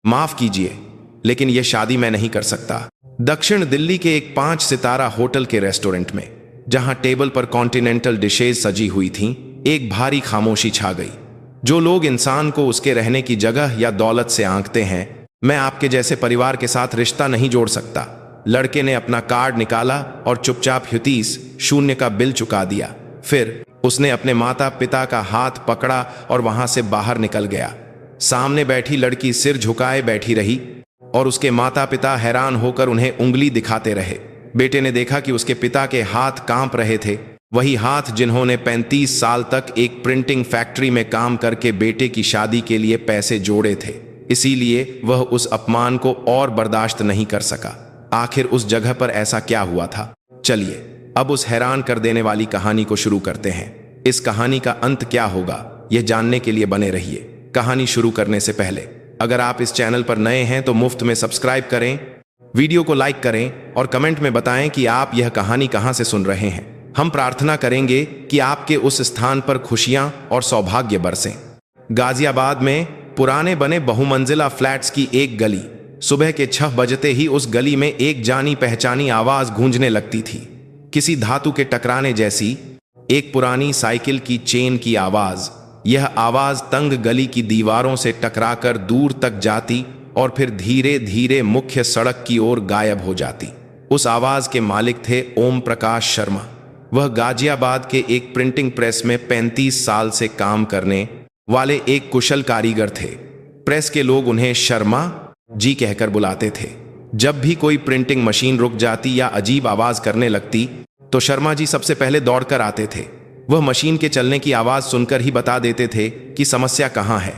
माफ कीजिए, लेकिन यह शादी मैं नहीं कर सकता। दक्षिण दिल्ली के एक 5 सितारा होटल के रेस्टोरेंट में, जहां टेबल पर कॉन्टिनेंटल डिशेज सजी हुई थीं, एक भारी खामोशी छा गई। जो लोग इंसान को उसके रहने की जगह या दौलत से आंकते हैं, मैं आपके जैसे परिवार के साथ रिश्ता नहीं जोड़ सकता। लड़के ने अपना कार्ड निकाला और चुपचाप ₹0 का बिल चुका दिया। फिर उसने अपने माता पिता का हाथ पकड़ा और वहां से बाहर निकल गया। सामने बैठी लड़की सिर झुकाए बैठी रही और उसके माता पिता हैरान होकर उन्हें उंगली दिखाते रहे। बेटे ने देखा कि उसके पिता के हाथ कांप रहे थे, वही हाथ जिन्होंने 35 साल तक एक प्रिंटिंग फैक्ट्री में काम करके बेटे की शादी के लिए पैसे जोड़े थे। इसीलिए वह उस अपमान को और बर्दाश्त नहीं कर सका। आखिर उस जगह पर ऐसा क्या हुआ था? चलिए अब उस हैरान कर देने वाली कहानी को शुरू करते हैं। इस कहानी का अंत क्या होगा, यह जानने के लिए बने रहिए। कहानी शुरू करने से पहले अगर आप इस चैनल पर नए हैं तो मुफ्त में सब्सक्राइब करें, वीडियो को लाइक करें और कमेंट में बताएं कि आप यह कहानी कहां से सुन रहे हैं। हम प्रार्थना करेंगे कि आपके उस स्थान पर खुशियां और सौभाग्य बरसें। गाजियाबाद में पुराने बने बहुमंजिला फ्लैट्स की एक गली। सुबह के 6 बजते ही उस गली में एक जानी पहचानी आवाज गूंजने लगती थी, किसी धातु के टकराने जैसी, एक पुरानी साइकिल की चेन की आवाज। यह आवाज तंग गली की दीवारों से टकराकर दूर तक जाती और फिर धीरे धीरे मुख्य सड़क की ओर गायब हो जाती। उस आवाज के मालिक थे ओम प्रकाश शर्मा। वह गाजियाबाद के एक प्रिंटिंग प्रेस में 35 साल से काम करने वाले एक कुशल कारीगर थे। प्रेस के लोग उन्हें शर्मा जी कहकर बुलाते थे। जब भी कोई प्रिंटिंग मशीन रुक जाती या अजीब आवाज करने लगती तो शर्मा जी सबसे पहले दौड़कर आते थे। वह मशीन के चलने की आवाज सुनकर ही बता देते थे कि समस्या कहाँ है।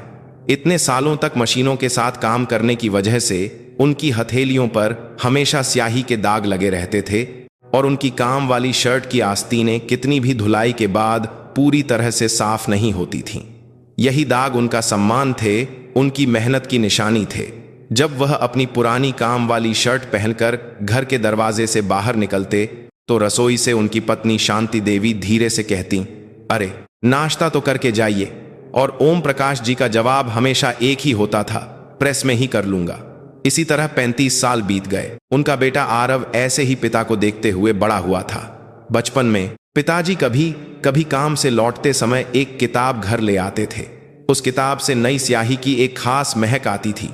इतने सालों तक मशीनों के साथ काम करने की वजह से उनकी हथेलियों पर हमेशा स्याही के दाग लगे रहते थे और उनकी काम वाली शर्ट की आस्तीनें कितनी भी धुलाई के बाद पूरी तरह से साफ नहीं होती थीं। यही दाग उनका सम्मान थे, उनकी मेहनत की निशानी थे। जब वह अपनी पुरानी काम वाली शर्ट पहनकर घर के दरवाजे से बाहर निकलते तो रसोई से उनकी पत्नी शांति देवी धीरे से कहती, अरे नाश्ता तो करके जाइए। और ओम प्रकाश जी का जवाब हमेशा एक ही होता था, प्रेस में ही कर लूंगा। इसी तरह 35 साल बीत गए। उनका बेटा आरव ऐसे ही पिता को देखते हुए बड़ा हुआ था। बचपन में पिताजी कभी कभी काम से लौटते समय एक किताब घर ले आते थे। उस किताब से नई स्याही की एक खास महक आती थी।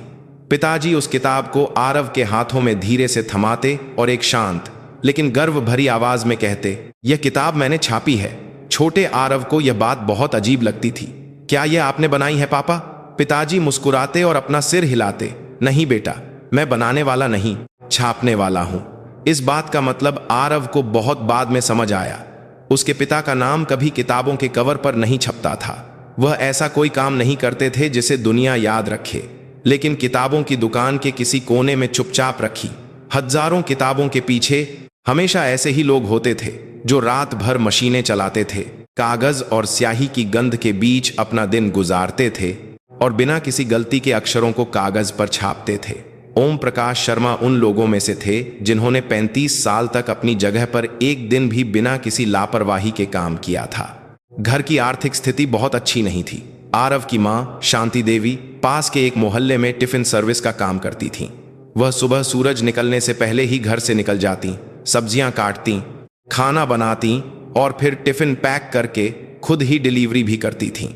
पिताजी उस किताब को आरव के हाथों में धीरे से थमाते और एक शांत लेकिन गर्व भरी आवाज में कहते, यह किताब मैंने छापी है। छोटे आरव को यह बात बहुत अजीब लगती थी। क्या यह आपने बनाई है पापा? पिताजी मुस्कुराते और अपना सिर हिलाते, नहीं बेटा, मैं बनाने वाला नहीं, छापने वाला हूं। इस बात का मतलब आरव को बहुत बाद में समझ आया। उसके पिता का नाम कभी किताबों के कवर पर नहीं छपता था। वह ऐसा कोई काम नहीं करते थे जिसे दुनिया याद रखे, लेकिन किताबों की दुकान के किसी कोने में चुपचाप रखी हजारों किताबों के पीछे हमेशा ऐसे ही लोग होते थे जो रात भर मशीनें चलाते थे, कागज और स्याही की गंध के बीच अपना दिन गुजारते थे और बिना किसी गलती के अक्षरों को कागज पर छापते थे। ओम प्रकाश शर्मा उन लोगों में से थे जिन्होंने 35 साल तक अपनी जगह पर एक दिन भी बिना किसी लापरवाही के काम किया था। घर की आर्थिक स्थिति बहुत अच्छी नहीं थी। आरव की मां शांति देवी पास के एक मोहल्ले में टिफिन सर्विस का काम करती थीं। वह सुबह सूरज निकलने से पहले ही घर से निकल जाती, सब्जियां काटती, खाना बनाती और फिर टिफिन पैक करके खुद ही डिलीवरी भी करती थीं।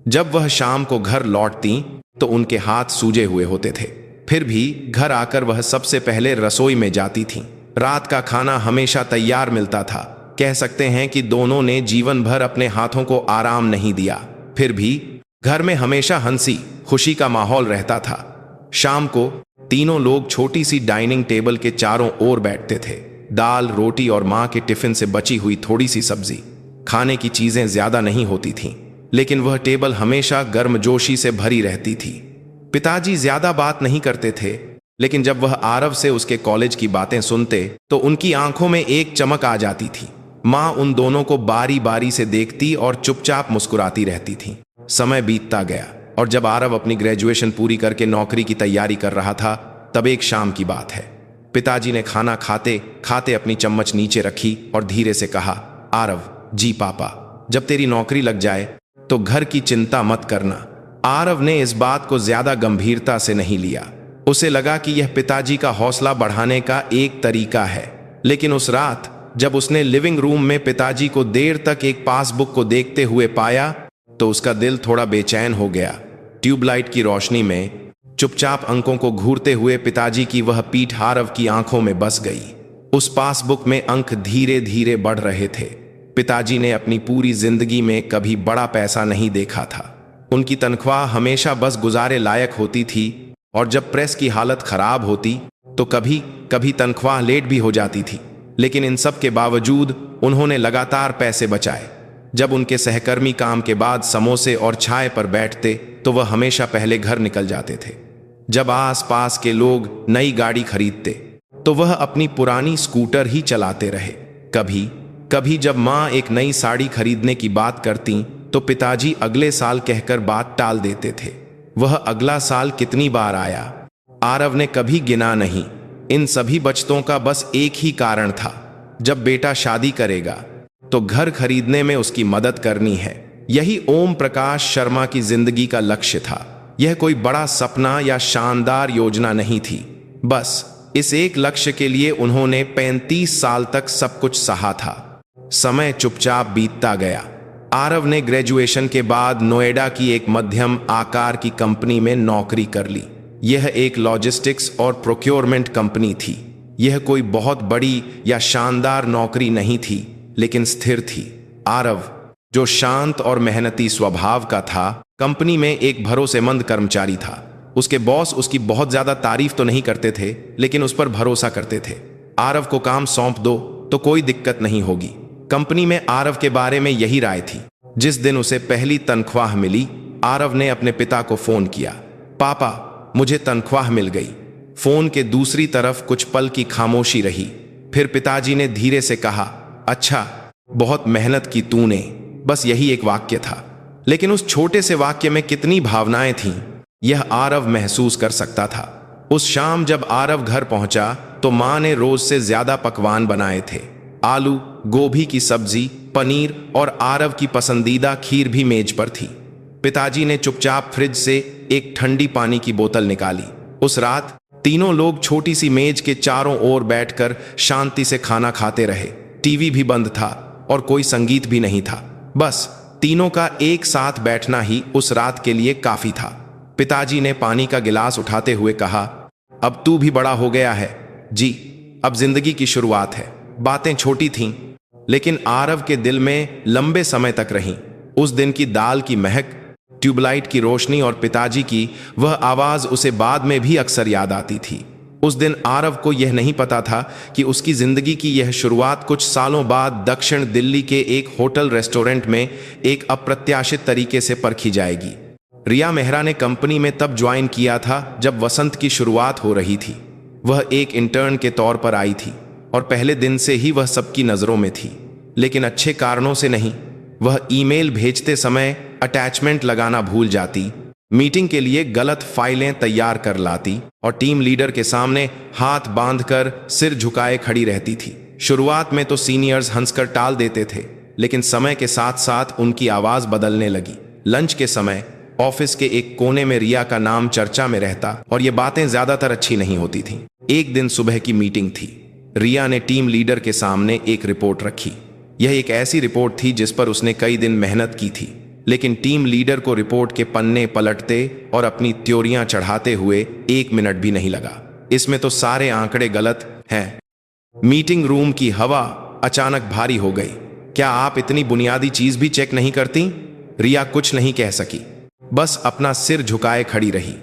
जब वह शाम को घर लौटती तो उनके हाथ सूजे हुए होते थे। फिर भी घर आकर वह सबसे पहले रसोई में जाती थीं। रात का खाना हमेशा तैयार मिलता था। कह सकते हैं कि दोनों ने जीवन भर अपने हाथों को आराम नहीं दिया। फिर भी घर में हमेशा हंसी खुशी का माहौल रहता था। शाम को तीनों लोग छोटी सी डाइनिंग टेबल के चारों ओर बैठते थे। दाल, रोटी और माँ के टिफिन से बची हुई थोड़ी सी सब्जी। खाने की चीजें ज्यादा नहीं होती थीं, लेकिन वह टेबल हमेशा गर्मजोशी से भरी रहती थी। पिताजी ज्यादा बात नहीं करते थे, लेकिन जब वह आरव से उसके कॉलेज की बातें सुनते तो उनकी आंखों में एक चमक आ जाती थी। माँ उन दोनों को बारी बारी से देखती और चुपचाप मुस्कुराती रहती थी। समय बीतता गया और जब आरव अपनी ग्रेजुएशन पूरी करके नौकरी की तैयारी कर रहा था, तब एक शाम की बात है। पिताजी ने खाना खाते खाते अपनी चम्मच नीचे रखी और धीरे से कहा, आरव जी पापा, जब तेरी नौकरी लग जाए तो घर की चिंता मत करना। आरव ने इस बात को ज्यादा गंभीरता से नहीं लिया। उसे लगा कि यह पिताजी का हौसला बढ़ाने का एक तरीका है। लेकिन उस रात जब उसने लिविंग रूम में पिताजी को देर तक एक पासबुक को देखते हुए पाया तो उसका दिल थोड़ा बेचैन हो गया। ट्यूबलाइट की रोशनी में चुपचाप अंकों को घूरते हुए पिताजी की वह पीठ आरव की आंखों में बस गई। उस पासबुक में अंक धीरे धीरे बढ़ रहे थे। पिताजी ने अपनी पूरी जिंदगी में कभी बड़ा पैसा नहीं देखा था। उनकी तनख्वाह हमेशा बस गुजारे लायक होती थी और जब प्रेस की हालत खराब होती तो कभी कभी तनख्वाह लेट भी हो जाती थी। लेकिन इन सब के बावजूद उन्होंने लगातार पैसे बचाए। जब उनके सहकर्मी काम के बाद समोसे और चाय पर बैठते तो वह हमेशा पहले घर निकल जाते थे। जब आसपास के लोग नई गाड़ी खरीदते तो वह अपनी पुरानी स्कूटर ही चलाते रहे। कभी कभी जब माँ एक नई साड़ी खरीदने की बात करती तो पिताजी अगले साल कहकर बात टाल देते थे। वह अगला साल कितनी बार आया, आरव ने कभी गिना नहीं। इन सभी बचतों का बस एक ही कारण था, जब बेटा शादी करेगा तो घर खरीदने में उसकी मदद करनी है। यही ओम प्रकाश शर्मा की जिंदगी का लक्ष्य था। यह कोई बड़ा सपना या शानदार योजना नहीं थी। बस इस एक लक्ष्य के लिए उन्होंने 35 साल तक सब कुछ सहा था। समय चुपचाप बीतता गया। आरव ने ग्रेजुएशन के बाद नोएडा की एक मध्यम आकार की कंपनी में नौकरी कर ली। यह एक लॉजिस्टिक्स और प्रोक्योरमेंट कंपनी थी। यह कोई बहुत बड़ी या शानदार नौकरी नहीं थी, लेकिन स्थिर थी। आरव, जो शांत और मेहनती स्वभाव का था, कंपनी में एक भरोसेमंद कर्मचारी था। उसके बॉस उसकी बहुत ज्यादा तारीफ तो नहीं करते थे, लेकिन उस पर भरोसा करते थे। आरव को काम सौंप दो तो कोई दिक्कत नहीं होगी। कंपनी में आरव के बारे में यही राय थी। जिस दिन उसे पहली तनख्वाह मिली, आरव ने अपने पिता को फोन किया। पापा, मुझे तनख्वाह मिल गई। फोन के दूसरी तरफ कुछ पल की खामोशी रही। फिर पिताजी ने धीरे से कहा, अच्छा, बहुत मेहनत की तूने। बस यही एक वाक्य था, लेकिन उस छोटे से वाक्य में कितनी भावनाएं थीं, यह आरव महसूस कर सकता था। उस शाम जब आरव घर पहुंचा तो मां ने रोज से ज्यादा पकवान बनाए थे। आलू, गोभी की सब्जी, पनीर और आरव की पसंदीदा खीर भी मेज पर थी। पिताजी ने चुपचाप फ्रिज से एक ठंडी पानी की बोतल निकाली। उस रात तीनों लोग छोटी सी मेज के चारों ओर बैठकर शांति से खाना खाते रहे। टीवी भी बंद था और कोई संगीत भी नहीं था। बस तीनों का एक साथ बैठना ही उस रात के लिए काफी था। पिताजी ने पानी का गिलास उठाते हुए कहा, अब तू भी बड़ा हो गया है। जी, अब जिंदगी की शुरुआत है। बातें छोटी थीं, लेकिन आरव के दिल में लंबे समय तक रहीं। उस दिन की दाल की महक, ट्यूबलाइट की रोशनी और पिताजी की वह आवाज उसे बाद में भी अक्सर याद आती थी। उस दिन आरव को यह नहीं पता था कि उसकी जिंदगी की यह शुरुआत कुछ सालों बाद दक्षिण दिल्ली के एक होटल रेस्टोरेंट में एक अप्रत्याशित तरीके से परखी जाएगी। रिया मेहरा ने कंपनी में तब ज्वाइन किया था जब वसंत की शुरुआत हो रही थी। वह एक इंटर्न के तौर पर आई थी और पहले दिन से ही वह सबकी नजरों में थी, लेकिन अच्छे कारणों से नहीं। वह ईमेल भेजते समय अटैचमेंट लगाना भूल जाती, मीटिंग के लिए गलत फाइलें तैयार कर लाती और टीम लीडर के सामने हाथ बांधकर सिर झुकाए खड़ी रहती थी। शुरुआत में तो सीनियर्स हंसकर टाल देते थे, लेकिन समय के साथ साथ उनकी आवाज बदलने लगी। लंच के समय ऑफिस के एक कोने में रिया का नाम चर्चा में रहता और ये बातें ज्यादातर अच्छी नहीं होती थीं। एक दिन सुबह की मीटिंग थी। रिया ने टीम लीडर के सामने एक रिपोर्ट रखी। यह एक ऐसी रिपोर्ट थी जिस पर उसने कई दिन मेहनत की थी, लेकिन टीम लीडर को रिपोर्ट के पन्ने पलटते और अपनी थ्योरियां चढ़ाते हुए 1 मिनट भी नहीं लगा। इसमें तो सारे आंकड़े गलत हैं। मीटिंग रूम की हवा अचानक भारी हो गई। क्या आप इतनी बुनियादी चीज भी चेक नहीं करती? रिया कुछ नहीं कह सकी, बस अपना सिर झुकाए खड़ी रही।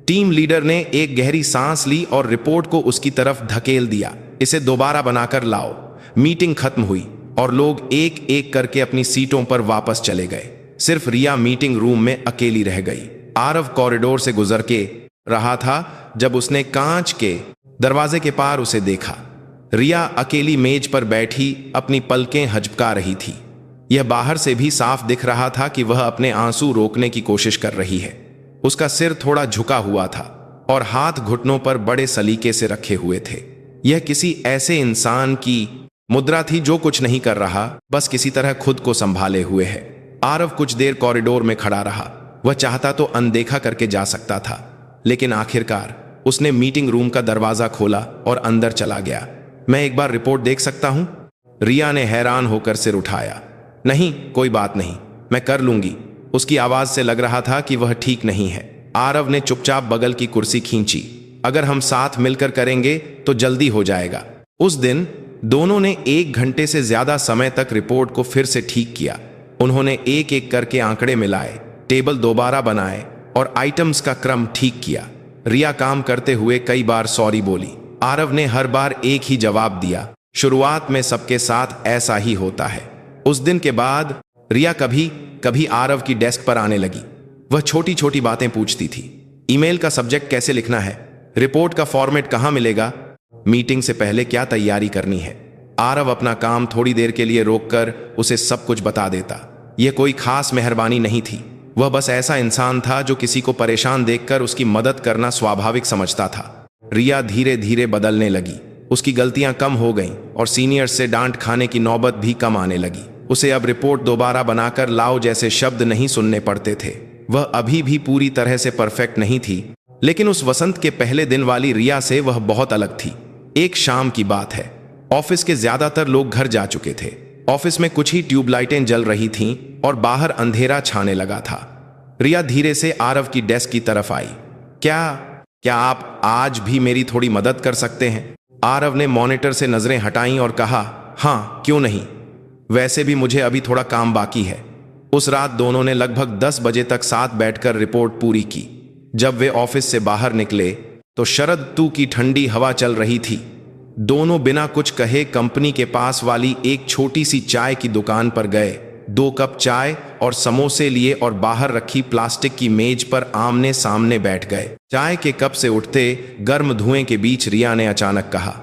टीम लीडर ने एक गहरी सांस ली और रिपोर्ट को उसकी तरफ धकेल दिया। इसे दोबारा बनाकर लाओ। मीटिंग खत्म हुई और लोग एक एक करके अपनी सीटों पर वापस चले गए। सिर्फ रिया मीटिंग रूम में अकेली रह गई। आरव कॉरिडोर से गुजर के रहा था जब उसने कांच के दरवाजे के पार उसे देखा। रिया अकेली मेज पर बैठी अपनी पलकें हजपका रही थी। यह बाहर से भी साफ दिख रहा था कि वह अपने आंसू रोकने की कोशिश कर रही है। उसका सिर थोड़ा झुका हुआ था और हाथ घुटनों पर बड़े सलीके से रखे हुए थे। यह किसी ऐसे इंसान की मुद्रा थी जो कुछ नहीं कर रहा, बस किसी तरह खुद को संभाले हुए है। आरव कुछ देर कॉरिडोर में खड़ा रहा। वह चाहता तो अनदेखा करके जा सकता था, लेकिन आखिरकार उसने मीटिंग रूम का दरवाजा खोला और अंदर चला गया। मैं एक बार रिपोर्ट देख सकता हूं? रिया ने हैरान होकर सिर उठाया। नहीं, कोई बात नहीं, मैं कर लूंगी। उसकी आवाज से लग रहा था कि वह ठीक नहीं है। आरव ने चुपचाप बगल की कुर्सी खींची। अगर हम साथ मिलकर करेंगे तो जल्दी हो जाएगा। उस दिन दोनों ने 1 घंटे से ज्यादा समय तक रिपोर्ट को फिर से ठीक किया। उन्होंने एक एक करके आंकड़े मिलाए, टेबल दोबारा बनाए और आइटम्स का क्रम ठीक किया। रिया काम करते हुए कई बार सॉरी बोली। आरव ने हर बार एक ही जवाब दिया। शुरुआत में सबके साथ ऐसा ही होता है। उस दिन के बाद रिया कभी कभी आरव की डेस्क पर आने लगी। वह छोटी छोटी बातें पूछती थी। ईमेल का सब्जेक्ट कैसे लिखना है, रिपोर्ट का फॉर्मेट कहाँ मिलेगा, मीटिंग से पहले क्या तैयारी करनी है। आरव अपना काम थोड़ी देर के लिए रोककर उसे सब कुछ बता देता। यह कोई खास मेहरबानी नहीं थी, वह बस ऐसा इंसान था जो किसी को परेशान देखकर उसकी मदद करना स्वाभाविक समझता था। रिया धीरे धीरे बदलने लगी। उसकी गलतियां कम हो गईं और सीनियर्स से डांट खाने की नौबत भी कम आने लगी। उसे अब रिपोर्ट दोबारा बनाकर लाओ जैसे शब्द नहीं सुनने पड़ते थे। वह अभी भी पूरी तरह से परफेक्ट नहीं थी, लेकिन उस वसंत के पहले दिन वाली रिया से वह बहुत अलग थी। एक शाम की बात है। ऑफिस के ज्यादातर लोग घर जा चुके थे। ऑफिस में कुछ ही ट्यूबलाइटें जल रही थीं और बाहर अंधेरा छाने लगा था। रिया धीरे से आरव की डेस्क की तरफ आई। क्या आप आज भी मेरी थोड़ी मदद कर सकते हैं? आरव ने मॉनिटर से नजरें हटाईं और कहा, हाँ, क्यों नहीं। वैसे भी मुझे अभी थोड़ा काम बाकी है। उस रात दोनों ने लगभग 10 बजे तक साथ बैठकर रिपोर्ट पूरी की। जब वे ऑफिस से बाहर निकले तो शरद ऋतु की ठंडी हवा चल रही थी। दोनों बिना कुछ कहे कंपनी के पास वाली एक छोटी सी चाय की दुकान पर गए। 2 कप चाय और समोसे लिए और बाहर रखी प्लास्टिक की मेज पर आमने सामने बैठ गए। चाय के कप से उठते गर्म धुएं के बीच रिया ने अचानक कहा,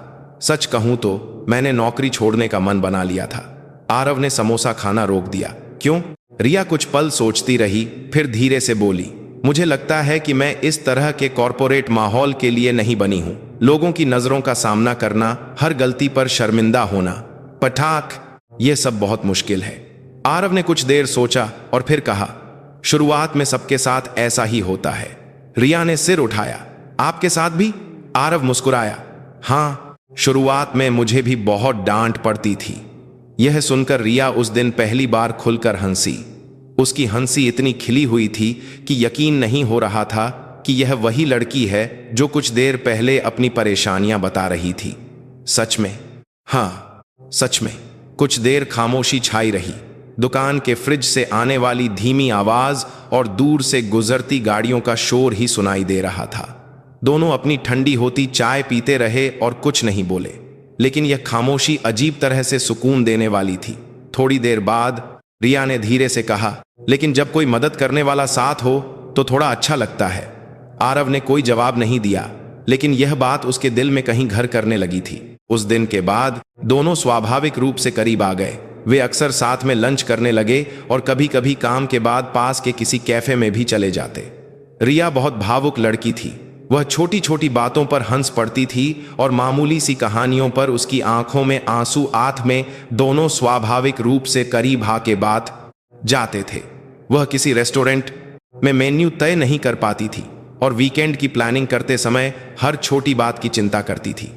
सच कहूं तो मैंने नौकरी छोड़ने का मन बना लिया था। आरव ने समोसा खाना रोक दिया। क्यों? रिया कुछ पल सोचती रही, फिर धीरे से बोली, मुझे लगता है कि मैं इस तरह के कॉरपोरेट माहौल के लिए नहीं बनी हूं। लोगों की नजरों का सामना करना, हर गलती पर शर्मिंदा होना, पटाख, यह सब बहुत मुश्किल है। आरव ने कुछ देर सोचा और फिर कहा, शुरुआत में सबके साथ ऐसा ही होता है। रिया ने सिर उठाया। आपके साथ भी? आरव मुस्कुराया। हाँ, शुरुआत में मुझे भी बहुत डांट पड़ती थी। यह सुनकर रिया उस दिन पहली बार खुलकर हंसी। उसकी हंसी इतनी खिली हुई थी कि यकीन नहीं हो रहा था कि यह वही लड़की है जो कुछ देर पहले अपनी परेशानियां बता रही थी। सच में? हाँ, सच में। कुछ देर खामोशी छाई रही। दुकान के फ्रिज से आने वाली धीमी आवाज और दूर से गुजरती गाड़ियों का शोर ही सुनाई दे रहा था। दोनों अपनी ठंडी होती चाय पीते रहे और कुछ नहीं बोले, लेकिन यह खामोशी अजीब तरह से सुकून देने वाली थी। थोड़ी देर बाद रिया ने धीरे से कहा, लेकिन जब कोई मदद करने वाला साथ हो तो थोड़ा अच्छा लगता है। आरव ने कोई जवाब नहीं दिया, लेकिन यह बात उसके दिल में कहीं घर करने लगी थी। उस दिन के बाद दोनों स्वाभाविक रूप से करीब आ गए। वे अक्सर साथ में लंच करने लगे और कभी कभी काम के बाद पास के किसी कैफे में भी चले जाते। रिया बहुत भावुक लड़की थी। वह छोटी छोटी बातों पर हंस पड़ती थी और मामूली सी कहानियों पर उसकी आंखों में आंसू आंख में दोनों स्वाभाविक रूप से करीब आके बात जाते थे। वह किसी रेस्टोरेंट में मेन्यू तय नहीं कर पाती थी और वीकेंड की प्लानिंग करते समय हर छोटी बात की चिंता करती थी।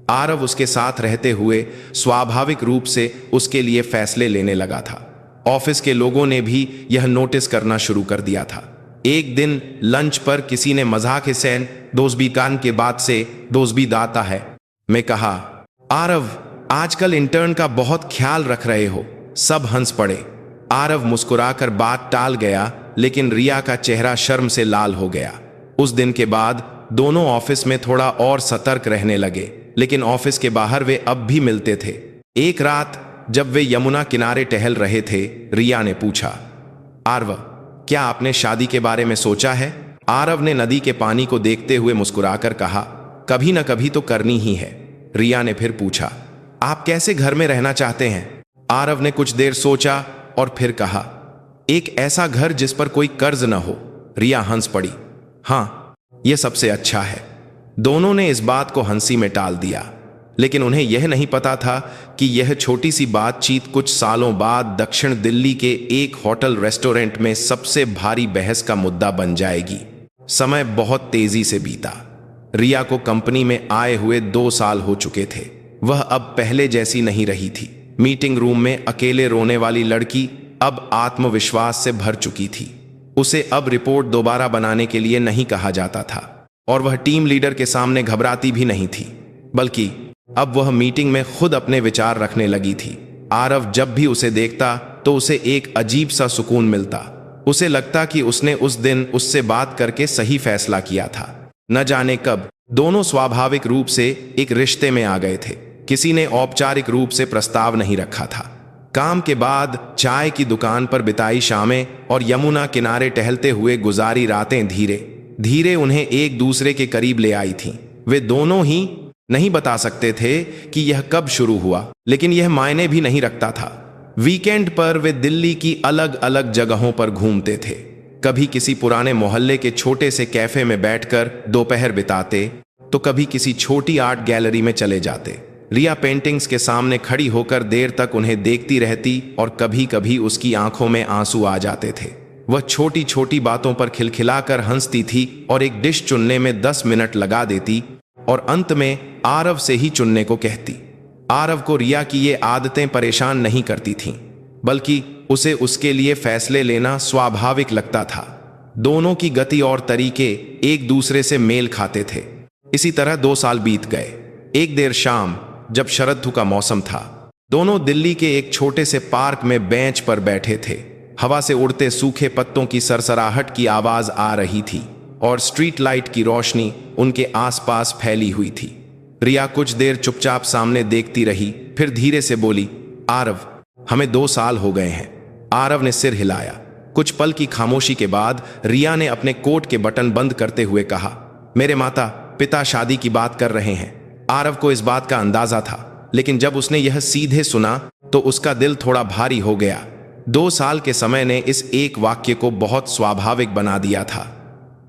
आरव उसके साथ रहते हुए स्वाभाविक रूप से उसके लिए फैसले लेने लगा था। ऑफिस के लोगों ने भी यह नोटिस करना शुरू कर दिया था। एक दिन लंच पर किसी ने मजाक से दोस्त भी कान के बाद से दोस्त भी दाता है मैं कहा, आरव आजकल इंटर्न का बहुत ख्याल रख रहे हो। सब हंस पड़े। आरव मुस्कुराकर बात टाल गया, लेकिन रिया का चेहरा शर्म से लाल हो गया। उस दिन के बाद दोनों ऑफिस में थोड़ा और सतर्क रहने लगे, लेकिन ऑफिस के बाहर वे अब भी मिलते थे। एक रात जब वे यमुना किनारे टहल रहे थे, रिया ने पूछा, आरव क्या आपने शादी के बारे में सोचा है? आरव ने नदी के पानी को देखते हुए मुस्कुराकर कहा, कभी न कभी तो करनी ही है। रिया ने फिर पूछा, आप कैसे घर में रहना चाहते हैं? आरव ने कुछ देर सोचा और फिर कहा, एक ऐसा घर जिस पर कोई कर्ज न हो। रिया हंस पड़ी। हाँ, यह सबसे अच्छा है। दोनों ने इस बात को हंसी में टाल दिया, लेकिन उन्हें यह नहीं पता था कि यह छोटी सी बातचीत कुछ सालों बाद दक्षिण दिल्ली के एक होटल रेस्टोरेंट में सबसे भारी बहस का मुद्दा बन जाएगी। समय बहुत तेजी से बीता। रिया को कंपनी में आए हुए 2 साल हो चुके थे। वह अब पहले जैसी नहीं रही थी। मीटिंग रूम में अकेले रोने वाली लड़की अब आत्मविश्वास से भर चुकी थी। उसे अब रिपोर्ट दोबारा बनाने के लिए नहीं कहा जाता था और वह टीम लीडर के सामने घबराती भी नहीं थी, बल्कि अब वह मीटिंग में खुद अपने विचार रखने लगी थी। आरव जब भी उसे देखता तो उसे एक अजीब सा सुकून मिलता। उसे लगता कि उसने उस दिन उससे बात करके सही फैसला किया था। न जाने कब दोनों स्वाभाविक रूप से एक रिश्ते में आ गए थे। किसी ने औपचारिक रूप से प्रस्ताव नहीं रखा था। काम के बाद चाय की दुकान पर बिताई शामें और यमुना किनारे टहलते हुए गुजारी रातें धीरे धीरे उन्हें एक दूसरे के करीब ले आई थीं। वे दोनों ही नहीं बता सकते थे कि यह कब शुरू हुआ, लेकिन यह मायने भी नहीं रखता था। वीकेंड पर वे दिल्ली की अलग अलग जगहों पर घूमते थे। कभी किसी पुराने मोहल्ले के छोटे से कैफे में बैठकर दोपहर बिताते, तो कभी किसी छोटी आर्ट गैलरी में चले जाते। रिया पेंटिंग्स के सामने खड़ी होकर देर तक उन्हें देखती रहती और कभी कभी उसकी आंखों में आंसू आ जाते थे। वह छोटी छोटी बातों पर खिलखिलाकर हंसती थी और एक डिश चुनने में 10 मिनट लगा देती और अंत में आरव से ही चुनने को कहती। आरव को रिया की ये आदतें परेशान नहीं करती थीं, बल्कि उसे उसके लिए फैसले लेना स्वाभाविक लगता था। दोनों की गति और तरीके एक दूसरे से मेल खाते थे। इसी तरह 2 साल बीत गए। एक देर शाम जब शरद ऋतु का मौसम था, दोनों दिल्ली के एक छोटे से पार्क में बेंच पर बैठे थे। हवा से उड़ते सूखे पत्तों की सरसराहट की आवाज आ रही थी और स्ट्रीट लाइट की रोशनी उनके आसपास फैली हुई थी। रिया कुछ देर चुपचाप सामने देखती रही, फिर धीरे से बोली, आरव, हमें 2 साल हो गए हैं। आरव ने सिर हिलाया। कुछ पल की खामोशी के बाद रिया ने अपने कोट के बटन बंद करते हुए कहा, मेरे माता पिता शादी की बात कर रहे हैं। आरव को इस बात का अंदाजा था, लेकिन जब उसने यह सीधे सुना तो उसका दिल थोड़ा भारी हो गया। 2 साल के समय ने इस एक वाक्य को बहुत स्वाभाविक बना दिया था।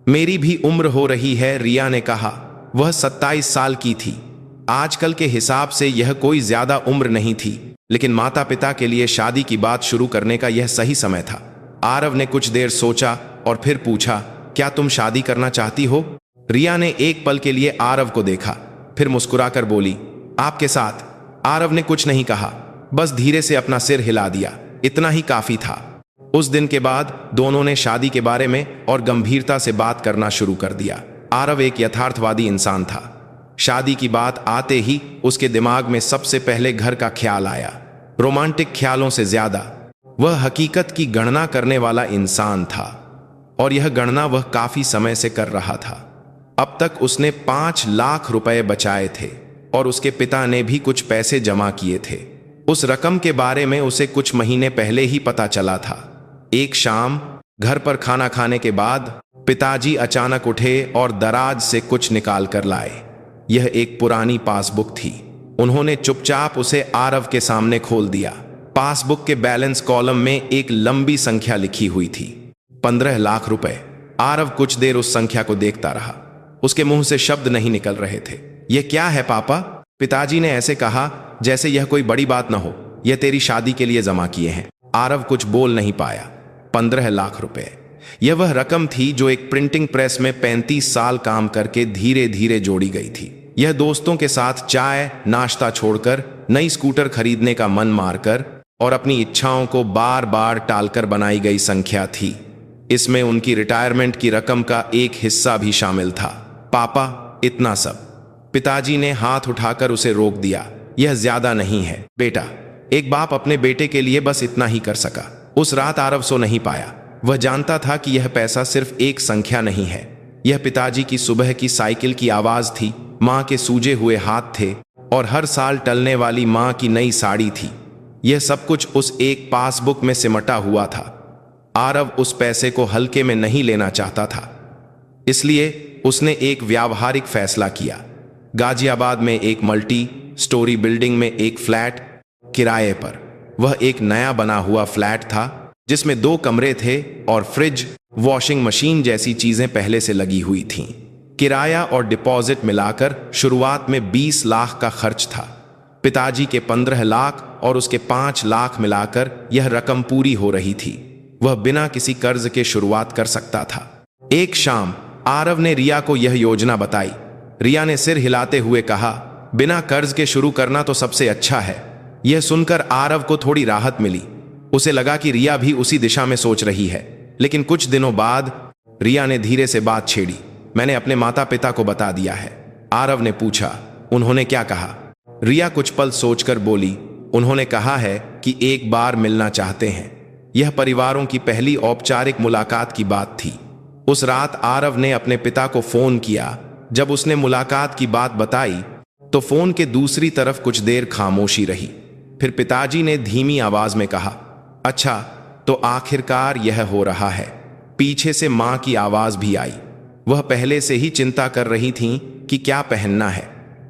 मेरी भी उम्र हो रही है, रिया ने कहा। वह 27 साल की थी। आजकल के हिसाब से यह कोई ज्यादा उम्र नहीं थी, लेकिन माता पिता के लिए शादी की बात शुरू करने का यह सही समय था। आरव ने कुछ देर सोचा और फिर पूछा, क्या तुम शादी करना चाहती हो? रिया ने एक पल के लिए आरव को देखा, फिर मुस्कुराकर बोली, आपके साथ। आरव ने कुछ नहीं कहा, बस धीरे से अपना सिर हिला दिया। इतना ही काफी था। उस दिन के बाद दोनों ने शादी के बारे में और गंभीरता से बात करना शुरू कर दिया। आरव एक यथार्थवादी इंसान था। शादी की बात आते ही उसके दिमाग में सबसे पहले घर का ख्याल आया। रोमांटिक ख्यालों से ज्यादा वह हकीकत की गणना करने वाला इंसान था, और यह गणना वह काफी समय से कर रहा था। अब तक उसने 5 लाख रुपए बचाए थे और उसके पिता ने भी कुछ पैसे जमा किए थे। उस रकम के बारे में उसे कुछ महीने पहले ही पता चला था। एक शाम घर पर खाना खाने के बाद पिताजी अचानक उठे और दराज से कुछ निकाल कर लाए। यह एक पुरानी पासबुक थी। उन्होंने चुपचाप उसे आरव के सामने खोल दिया। पासबुक के बैलेंस कॉलम में एक लंबी संख्या लिखी हुई थी, 15 लाख रुपए। आरव कुछ देर उस संख्या को देखता रहा। उसके मुंह से शब्द नहीं निकल रहे थे। यह क्या है पापा? पिताजी ने ऐसे कहा जैसे यह कोई बड़ी बात न हो। यह तेरी शादी के लिए जमा किए हैं। आरव कुछ बोल नहीं पाया। 15 लाख रुपए, यह वह रकम थी जो एक प्रिंटिंग प्रेस में 35 साल काम करके धीरे धीरे जोड़ी गई थी। यह दोस्तों के साथ चाय नाश्ता छोड़कर, नई स्कूटर खरीदने का मन मारकर और अपनी इच्छाओं को बार बार टालकर बनाई गई संख्या थी। इसमें उनकी रिटायरमेंट की रकम का एक हिस्सा भी शामिल था। पापा, इतना सब? पिताजी ने हाथ उठाकर उसे रोक दिया। यह ज्यादा नहीं है बेटा। एक बाप अपने बेटे के लिए बस इतना ही कर सका। उस रात आरव सो नहीं पाया। वह जानता था कि यह पैसा सिर्फ एक संख्या नहीं है। यह पिताजी की सुबह की साइकिल की आवाज थी, माँ के सूजे हुए हाथ थे और हर साल टलने वाली माँ की नई साड़ी थी। यह सब कुछ उस एक पासबुक में सिमटा हुआ था। आरव उस पैसे को हल्के में नहीं लेना चाहता था, इसलिए उसने एक व्यावहारिक फैसला किया। गाजियाबाद में एक मल्टी स्टोरी बिल्डिंग में एक फ्लैट किराए पर। वह एक नया बना हुआ फ्लैट था जिसमें 2 कमरे थे और फ्रिज, वॉशिंग मशीन जैसी चीजें पहले से लगी हुई थीं। किराया और डिपॉजिट मिलाकर शुरुआत में 20 लाख का खर्च था। पिताजी के 15 लाख और उसके 5 लाख मिलाकर यह रकम पूरी हो रही थी। वह बिना किसी कर्ज के शुरुआत कर सकता था। एक शाम आरव ने रिया को यह योजना बताई। रिया ने सिर हिलाते हुए कहा, बिना कर्ज के शुरू करना तो सबसे अच्छा है। यह सुनकर आरव को थोड़ी राहत मिली। उसे लगा कि रिया भी उसी दिशा में सोच रही है। लेकिन कुछ दिनों बाद रिया ने धीरे से बात छेड़ी। मैंने अपने माता पिता को बता दिया है। आरव ने पूछा, उन्होंने क्या कहा? रिया कुछ पल सोचकर बोली, उन्होंने कहा है कि एक बार मिलना चाहते हैं। यह परिवारों की पहली औपचारिक मुलाकात की बात थी। उस रात आरव ने अपने पिता को फोन किया। जब उसने मुलाकात की बात बताई तो फोन के दूसरी तरफ कुछ देर खामोशी रही। फिर पिताजी ने धीमी आवाज में कहा, अच्छा तो आखिरकार यह हो रहा है। पीछे से मां की आवाज भी आई। वह पहले से ही चिंता कर रही थीं कि क्या पहनना है।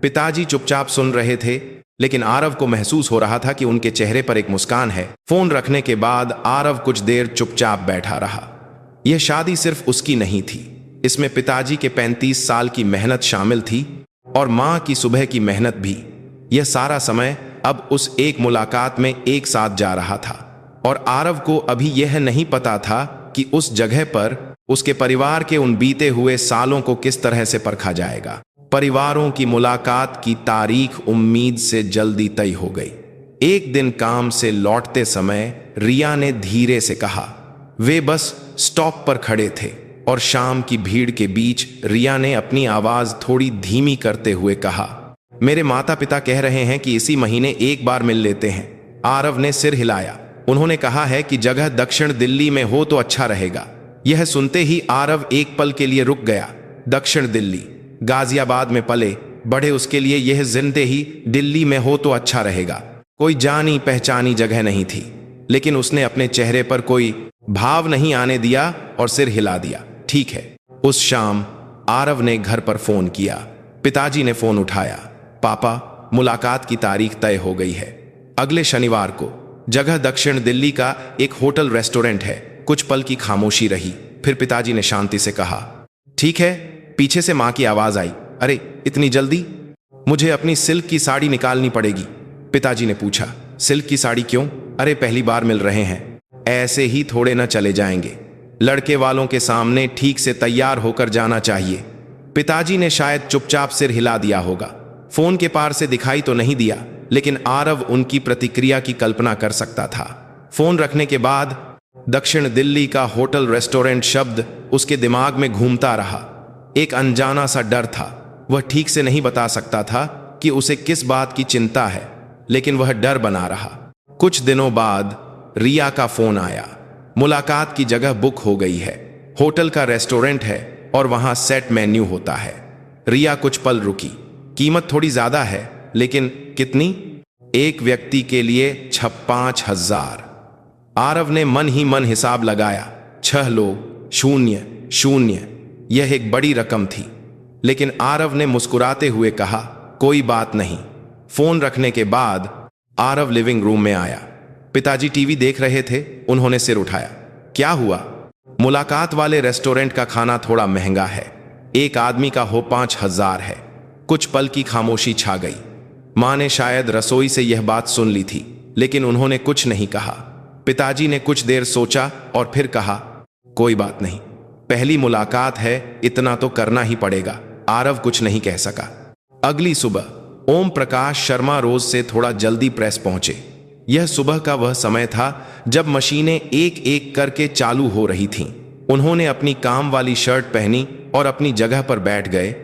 पिताजी चुपचाप सुन रहे थे, लेकिन आरव को महसूस हो रहा था कि उनके चेहरे पर एक मुस्कान है। फोन रखने के बाद आरव कुछ देर चुपचाप बैठा रहा। यह शादी सिर्फ उसकी नहीं थी, इसमें पिताजी के 35 साल की मेहनत शामिल थी और मां की सुबह की मेहनत भी। यह सारा समय अब उस एक मुलाकात में एक साथ जा रहा था और आरव को अभी यह नहीं पता था कि उस जगह पर उसके परिवार के उन बीते हुए सालों को किस तरह से परखा जाएगा। परिवारों की मुलाकात की तारीख उम्मीद से जल्दी तय हो गई। एक दिन काम से लौटते समय रिया ने धीरे से कहा। वे बस स्टॉप पर खड़े थे और शाम की भीड़ के बीच रिया ने अपनी आवाज थोड़ी धीमी करते हुए कहा, मेरे माता पिता कह रहे हैं कि इसी महीने एक बार मिल लेते हैं। आरव ने सिर हिलाया। उन्होंने कहा है कि जगह दक्षिण दिल्ली में हो तो अच्छा रहेगा। यह सुनते ही आरव एक पल के लिए रुक गया। दक्षिण दिल्ली, गाजियाबाद में पले बढ़े उसके लिए यह जिंदगी दिल्ली में हो तो अच्छा रहेगा। कोई जानी पहचानी जगह नहीं थी, लेकिन उसने अपने चेहरे पर कोई भाव नहीं आने दिया और सिर हिला दिया। ठीक है। उस शाम आरव ने घर पर फोन किया। पिताजी ने फोन उठाया। पापा, मुलाकात की तारीख तय हो गई है। अगले शनिवार को। जगह दक्षिण दिल्ली का एक होटल रेस्टोरेंट है। कुछ पल की खामोशी रही। फिर पिताजी ने शांति से कहा, ठीक है। पीछे से मां की आवाज आई, अरे इतनी जल्दी? मुझे अपनी सिल्क की साड़ी निकालनी पड़ेगी। पिताजी ने पूछा, सिल्क की साड़ी क्यों? अरे पहली बार मिल रहे हैं, ऐसे ही थोड़े न चले जाएंगे। लड़के वालों के सामने ठीक से तैयार होकर जाना चाहिए। पिताजी ने शायद चुपचाप सिर हिला दिया होगा। फोन के पार से दिखाई तो नहीं दिया, लेकिन आरव उनकी प्रतिक्रिया की कल्पना कर सकता था। फोन रखने के बाद दक्षिण दिल्ली का होटल रेस्टोरेंट शब्द उसके दिमाग में घूमता रहा। एक अनजाना सा डर था। वह ठीक से नहीं बता सकता था कि उसे किस बात की चिंता है, लेकिन वह डर बना रहा। कुछ दिनों बाद रिया का फोन आया। मुलाकात की जगह बुक हो गई है। होटल का रेस्टोरेंट है और वहां सेट मेन्यू होता है। रिया कुछ पल रुकी। कीमत थोड़ी ज्यादा है, लेकिन कितनी? एक व्यक्ति के लिए 5,000। आरव ने मन ही मन हिसाब लगाया। 6 लोग, 0 0। यह एक बड़ी रकम थी, लेकिन आरव ने मुस्कुराते हुए कहा, कोई बात नहीं। फोन रखने के बाद आरव लिविंग रूम में आया। पिताजी टीवी देख रहे थे। उन्होंने सिर उठाया। क्या हुआ? मुलाकात वाले रेस्टोरेंट का खाना थोड़ा महंगा है। एक आदमी का हो 5,000 है। कुछ पल की खामोशी छा गई। मां ने शायद रसोई से यह बात सुन ली थी, लेकिन उन्होंने कुछ नहीं कहा। पिताजी ने कुछ देर सोचा और फिर कहा, कोई बात नहीं, पहली मुलाकात है, इतना तो करना ही पड़ेगा। आरव कुछ नहीं कह सका। अगली सुबह ओम प्रकाश शर्मा रोज से थोड़ा जल्दी प्रेस पहुंचे। यह सुबह का वह समय था जब मशीनें एक एक करके चालू हो रही थीं। उन्होंने अपनी काम वाली शर्ट पहनी और अपनी जगह पर बैठ गए,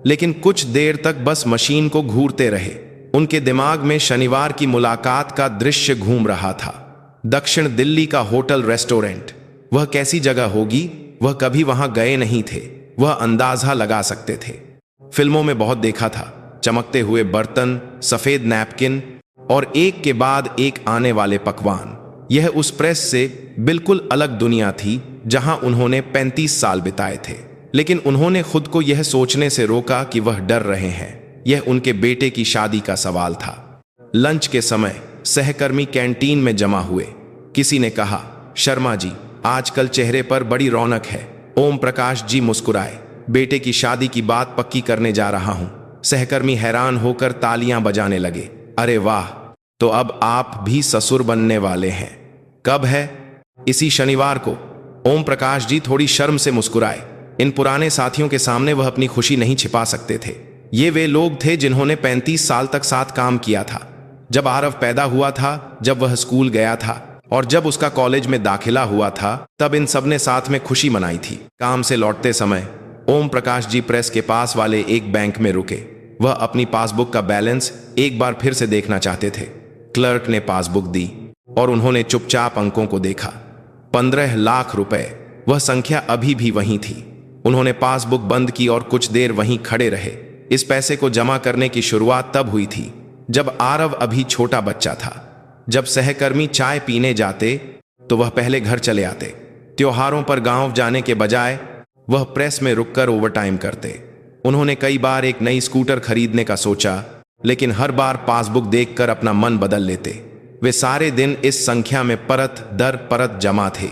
लेकिन कुछ देर तक बस मशीन को घूरते रहे। उनके दिमाग में शनिवार की मुलाकात का दृश्य घूम रहा था। दक्षिण दिल्ली का होटल रेस्टोरेंट, वह कैसी जगह होगी? वह कभी वहां गए नहीं थे। वह अंदाजा लगा सकते थे। फिल्मों में बहुत देखा था, चमकते हुए बर्तन, सफेद नैपकिन और एक के बाद एक आने वाले पकवान। यह उस प्रेस से बिल्कुल अलग दुनिया थी जहां उन्होंने 35 साल बिताए थे। लेकिन उन्होंने खुद को यह सोचने से रोका कि वह डर रहे हैं। यह उनके बेटे की शादी का सवाल था। लंच के समय सहकर्मी कैंटीन में जमा हुए। किसी ने कहा, शर्मा जी, आजकल चेहरे पर बड़ी रौनक है। ओम प्रकाश जी मुस्कुराए। बेटे की शादी की बात पक्की करने जा रहा हूं। सहकर्मी हैरान होकर तालियां बजाने लगे। अरे वाह, तो अब आप भी ससुर बनने वाले हैं। कब है? इसी शनिवार को। ओम प्रकाश जी थोड़ी शर्म से मुस्कुराए। इन पुराने साथियों के सामने वह अपनी खुशी नहीं छिपा सकते थे। ये वे लोग थे जिन्होंने 35 साल तक साथ काम किया था। जब आरव पैदा हुआ था, जब वह स्कूल गया था और जब उसका कॉलेज में दाखिला हुआ था, तब इन सब ने साथ में खुशी मनाई थी। काम से लौटते समय ओम प्रकाश जी प्रेस के पास वाले एक बैंक में रुके। वह अपनी पासबुक का बैलेंस एक बार फिर से देखना चाहते थे। क्लर्क ने पासबुक दी और उन्होंने चुपचाप अंकों को देखा। 15 लाख रुपए, वह संख्या अभी भी वहीं थी। उन्होंने पासबुक बंद की और कुछ देर वहीं खड़े रहे। इस पैसे को जमा करने की शुरुआत तब हुई थी जब आरव अभी छोटा बच्चा था। जब सहकर्मी चाय पीने जाते तो वह पहले घर चले आते। त्योहारों पर गांव जाने के बजाय वह प्रेस में रुककर ओवरटाइम करते। उन्होंने कई बार एक नई स्कूटर खरीदने का सोचा, लेकिन हर बार पासबुक देखकर अपना मन बदल लेते। वे सारे दिन इस संख्या में परत दर परत जमा थे।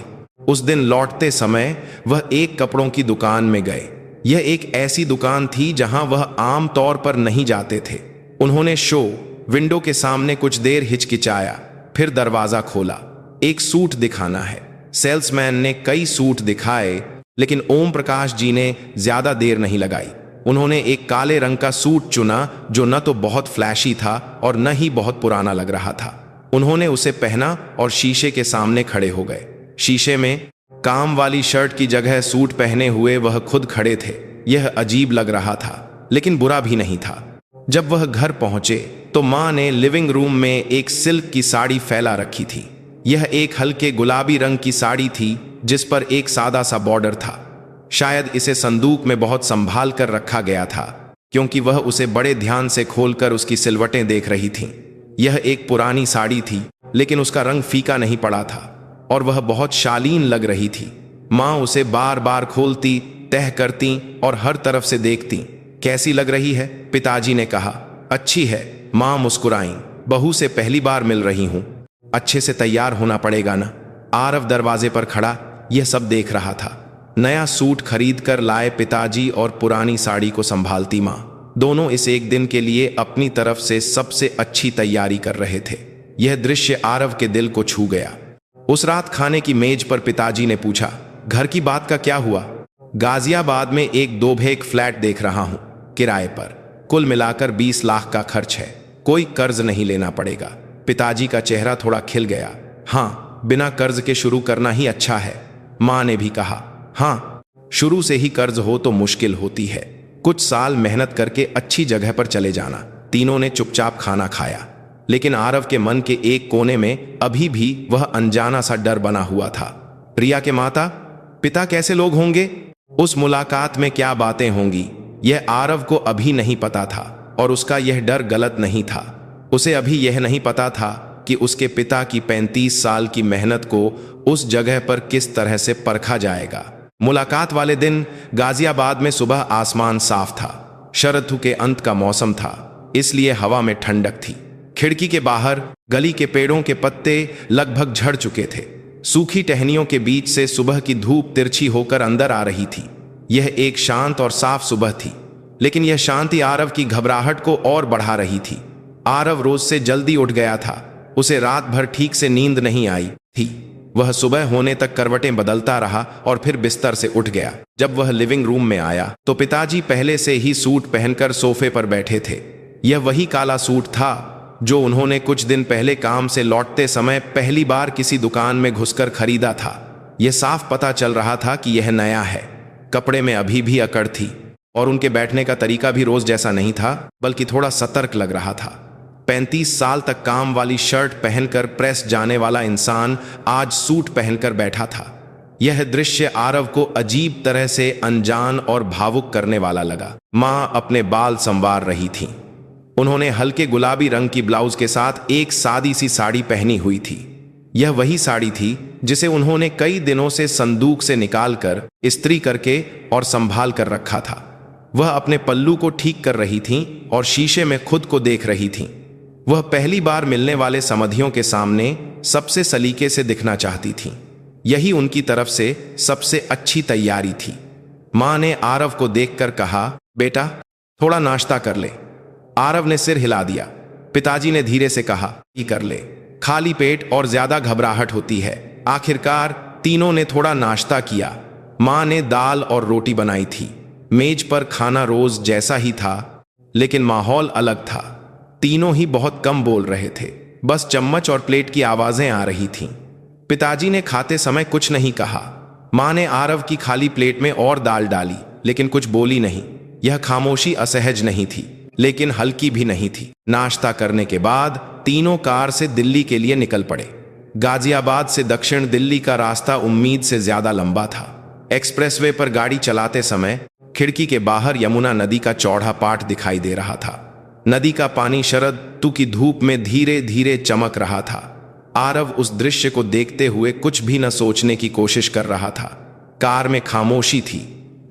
उस दिन लौटते समय वह एक कपड़ों की दुकान में गए। यह एक ऐसी दुकान थी जहां वह आम तौर पर नहीं जाते थे। उन्होंने शो विंडो के सामने कुछ देर हिचकिचाया, फिर दरवाजा खोला। एक सूट दिखाना है। सेल्समैन ने कई सूट दिखाए, लेकिन ओम प्रकाश जी ने ज्यादा देर नहीं लगाई। उन्होंने एक काले रंग का सूट चुना जो न तो बहुत फ्लैशी था और न ही बहुत पुराना लग रहा था। उन्होंने उसे पहना और शीशे के सामने खड़े हो गए। शीशे में काम वाली शर्ट की जगह सूट पहने हुए वह खुद खड़े थे। यह अजीब लग रहा था, लेकिन बुरा भी नहीं था। जब वह घर पहुंचे तो मां ने लिविंग रूम में एक सिल्क की साड़ी फैला रखी थी। यह एक हल्के गुलाबी रंग की साड़ी थी जिस पर एक सादा सा बॉर्डर था। शायद इसे संदूक में बहुत संभाल कर रखा गया था, क्योंकि वह उसे बड़े ध्यान से खोलकर उसकी सिलवटें देख रही थीं। यह एक पुरानी साड़ी थी, लेकिन उसका रंग फीका नहीं पड़ा था और वह बहुत शालीन लग रही थी। माँ उसे बार बार खोलती, तह करती और हर तरफ से देखती। कैसी लग रही है? पिताजी ने कहा। अच्छी है, माँ मुस्कुराई। बहू से पहली बार मिल रही हूँ, अच्छे से तैयार होना पड़ेगा ना। आरव दरवाजे पर खड़ा यह सब देख रहा था। नया सूट खरीद कर लाए पिताजी और पुरानी साड़ी को संभालती माँ, दोनों इस एक दिन के लिए अपनी तरफ से सबसे अच्छी तैयारी कर रहे थे। यह दृश्य आरव के दिल को छू गया। उस रात खाने की मेज पर पिताजी ने पूछा, घर की बात का क्या हुआ? गाजियाबाद में एक 2 भेक फ्लैट देख रहा हूं, किराए पर। कुल मिलाकर 20 लाख का खर्च है। कोई कर्ज नहीं लेना पड़ेगा। पिताजी का चेहरा थोड़ा खिल गया। हाँ, बिना कर्ज के शुरू करना ही अच्छा है। माँ ने भी कहा, हाँ, शुरू से ही कर्ज हो तो मुश्किल होती है। कुछ साल मेहनत करके अच्छी जगह पर चले जाना। तीनों ने चुपचाप खाना खाया, लेकिन आरव के मन के एक कोने में अभी भी वह अनजाना सा डर बना हुआ था। प्रिया के माता पिता कैसे लोग होंगे? उस मुलाकात में क्या बातें होंगी? यह आरव को अभी नहीं पता था और उसका यह डर गलत नहीं था। उसे अभी यह नहीं पता था कि उसके पिता की 35 साल की मेहनत को उस जगह पर किस तरह से परखा जाएगा। मुलाकात वाले दिन गाजियाबाद में सुबह आसमान साफ था। शरद ऋतु के अंत का मौसम था, इसलिए हवा में ठंडक थी। खिड़की के बाहर गली के पेड़ों के पत्ते लगभग झड़ चुके थे। सूखी टहनियों के बीच से सुबह की धूप तिरछी होकर अंदर आ रही थी। यह एक शांत और साफ सुबह थी, लेकिन यह शांति आरव की घबराहट को और बढ़ा रही थी। आरव रोज से जल्दी उठ गया था। उसे रात भर ठीक से नींद नहीं आई थी। वह सुबह होने तक करवटें बदलता रहा और फिर बिस्तर से उठ गया। जब वह लिविंग रूम में आया तो पिताजी पहले से ही सूट पहनकर सोफे पर बैठे थे। यह वही काला सूट था जो उन्होंने कुछ दिन पहले काम से लौटते समय पहली बार किसी दुकान में घुसकर खरीदा था। यह साफ पता चल रहा था कि यह नया है। कपड़े में अभी भी अकड़ थी और उनके बैठने का तरीका भी रोज जैसा नहीं था, बल्कि थोड़ा सतर्क लग रहा था। 35 साल तक काम वाली शर्ट पहनकर प्रेस जाने वाला इंसान आज सूट पहनकर बैठा था। यह दृश्य आरव को अजीब तरह से अनजान और भावुक करने वाला लगा। मां अपने बाल संवार रही थी। उन्होंने हल्के गुलाबी रंग की ब्लाउज के साथ एक सादी सी साड़ी पहनी हुई थी। यह वही साड़ी थी जिसे उन्होंने कई दिनों से संदूक से निकालकर इस्त्री करके और संभाल कर रखा था। वह अपने पल्लू को ठीक कर रही थीं और शीशे में खुद को देख रही थीं। वह पहली बार मिलने वाले समधियों के सामने सबसे सलीके से दिखना चाहती थीं। यही उनकी तरफ से सबसे अच्छी तैयारी थी। मां ने आरव को देखकर कहा, बेटा थोड़ा नाश्ता कर ले। आरव ने सिर हिला दिया। पिताजी ने धीरे से कहा, ही कर ले, खाली पेट और ज्यादा घबराहट होती है। आखिरकार तीनों ने थोड़ा नाश्ता किया। मां ने दाल और रोटी बनाई थी। मेज पर खाना रोज जैसा ही था। लेकिन माहौल अलग था। तीनों ही बहुत कम बोल रहे थे, बस चम्मच और प्लेट की आवाजें आ रही थीं। पिताजी ने खाते समय कुछ नहीं कहा। माँ ने आरव की खाली प्लेट में और दाल डाली, लेकिन कुछ बोली नहीं। यह खामोशी असहज नहीं थी, लेकिन हल्की भी नहीं थी। नाश्ता करने के बाद तीनों कार से दिल्ली के लिए निकल पड़े। गाजियाबाद से दक्षिण दिल्ली का रास्ता उम्मीद से ज्यादा लंबा था। एक्सप्रेसवे पर गाड़ी चलाते समय खिड़की के बाहर यमुना नदी का चौड़ा पाट दिखाई दे रहा था। नदी का पानी शरद ऋतु की धूप में धीरे धीरे चमक रहा था। आरव उस दृश्य को देखते हुए कुछ भी न सोचने की कोशिश कर रहा था। कार में खामोशी थी।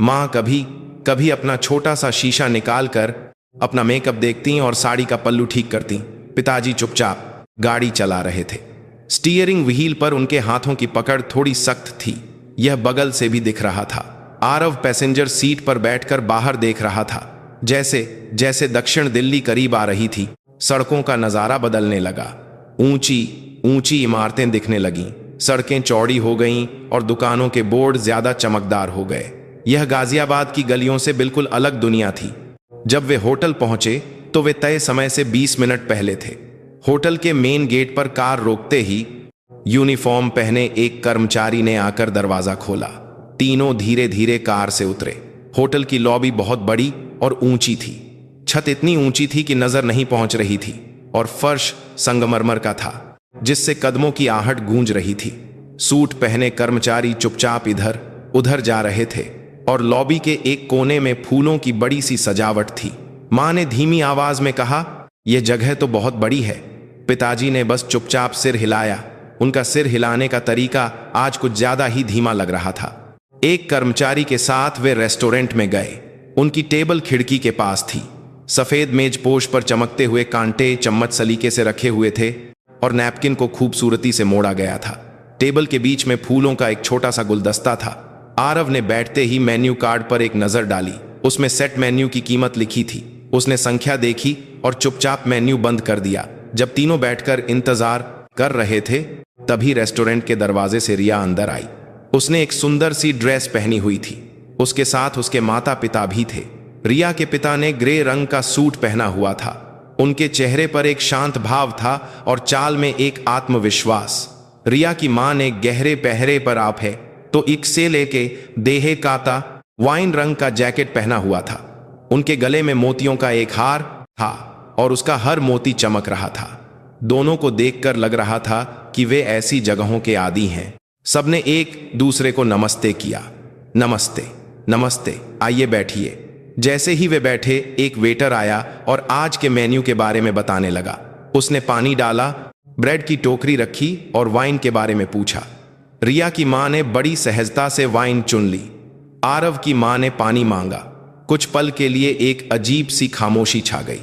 माँ कभी कभी अपना छोटा सा शीशा निकालकर अपना मेकअप देखती और साड़ी का पल्लू ठीक करती। पिताजी चुपचाप गाड़ी चला रहे थे। स्टीयरिंग व्हील पर उनके हाथों की पकड़ थोड़ी सख्त थी, यह बगल से भी दिख रहा था। आरव पैसेंजर सीट पर बैठकर बाहर देख रहा था। जैसे जैसे दक्षिण दिल्ली करीब आ रही थी, सड़कों का नजारा बदलने लगा। ऊंची ऊंची इमारतें दिखने लगीं, सड़कें चौड़ी हो गईं और दुकानों के बोर्ड ज्यादा चमकदार हो गए। यह गाजियाबाद की गलियों से बिल्कुल अलग दुनिया थी। जब वे होटल पहुंचे तो वे तय समय से 20 मिनट पहले थे। होटल के मेन गेट पर कार रोकते ही यूनिफॉर्म पहने एक कर्मचारी ने आकर दरवाजा खोला। तीनों धीरे धीरे कार से उतरे। होटल की लॉबी बहुत बड़ी और ऊंची थी। छत इतनी ऊंची थी कि नजर नहीं पहुंच रही थी और फर्श संगमरमर का था, जिससे कदमों की आहट गूंज रही थी। सूट पहने कर्मचारी चुपचाप इधर उधर जा रहे थे और लॉबी के एक कोने में फूलों की बड़ी सी सजावट थी। माँ ने धीमी आवाज में कहा, यह जगह तो बहुत बड़ी है। पिताजी ने बस चुपचाप सिर हिलाया। उनका सिर हिलाने का तरीका आज कुछ ज्यादा ही धीमा लग रहा था। एक कर्मचारी के साथ वे रेस्टोरेंट में गए। उनकी टेबल खिड़की के पास थी। सफेद मेज पोश पर चमकते हुए कांटे चम्मच सलीके से रखे हुए थे और नैपकिन को खूबसूरती से मोड़ा गया था। टेबल के बीच में फूलों का एक छोटा सा गुलदस्ता था। आरव ने बैठते ही मेन्यू कार्ड पर एक नजर डाली। उसमें सेट मेन्यू की कीमत लिखी थी। उसने संख्या देखी और चुपचाप मेन्यू बंद कर दिया। जब तीनों बैठकर इंतजार कर रहे थे, तभी रेस्टोरेंट के दरवाजे से रिया अंदर आई। उसने एक सुंदर सी ड्रेस पहनी हुई थी। उसके साथ उसके माता पिता भी थे। रिया के पिता ने ग्रे रंग का सूट पहना हुआ था। उनके चेहरे पर एक शांत भाव था और चाल में एक आत्मविश्वास। रिया की मां ने गहरे पहरे पर आप है तो एक से लेके देहे काता वाइन रंग का जैकेट पहना हुआ था। उनके गले में मोतियों का एक हार था और उसका हर मोती चमक रहा था। दोनों को देखकर लग रहा था कि वे ऐसी जगहों के आदी हैं। सबने एक दूसरे को नमस्ते किया। नमस्ते नमस्ते, आइए बैठिए। जैसे ही वे बैठे, एक वेटर आया और आज के मेन्यू के बारे में बताने लगा। उसने पानी डाला, ब्रेड की टोकरी रखी और वाइन के बारे में पूछा। रिया की मां ने बड़ी सहजता से वाइन चुन ली। आरव की मां ने पानी मांगा। कुछ पल के लिए एक अजीब सी खामोशी छा गई।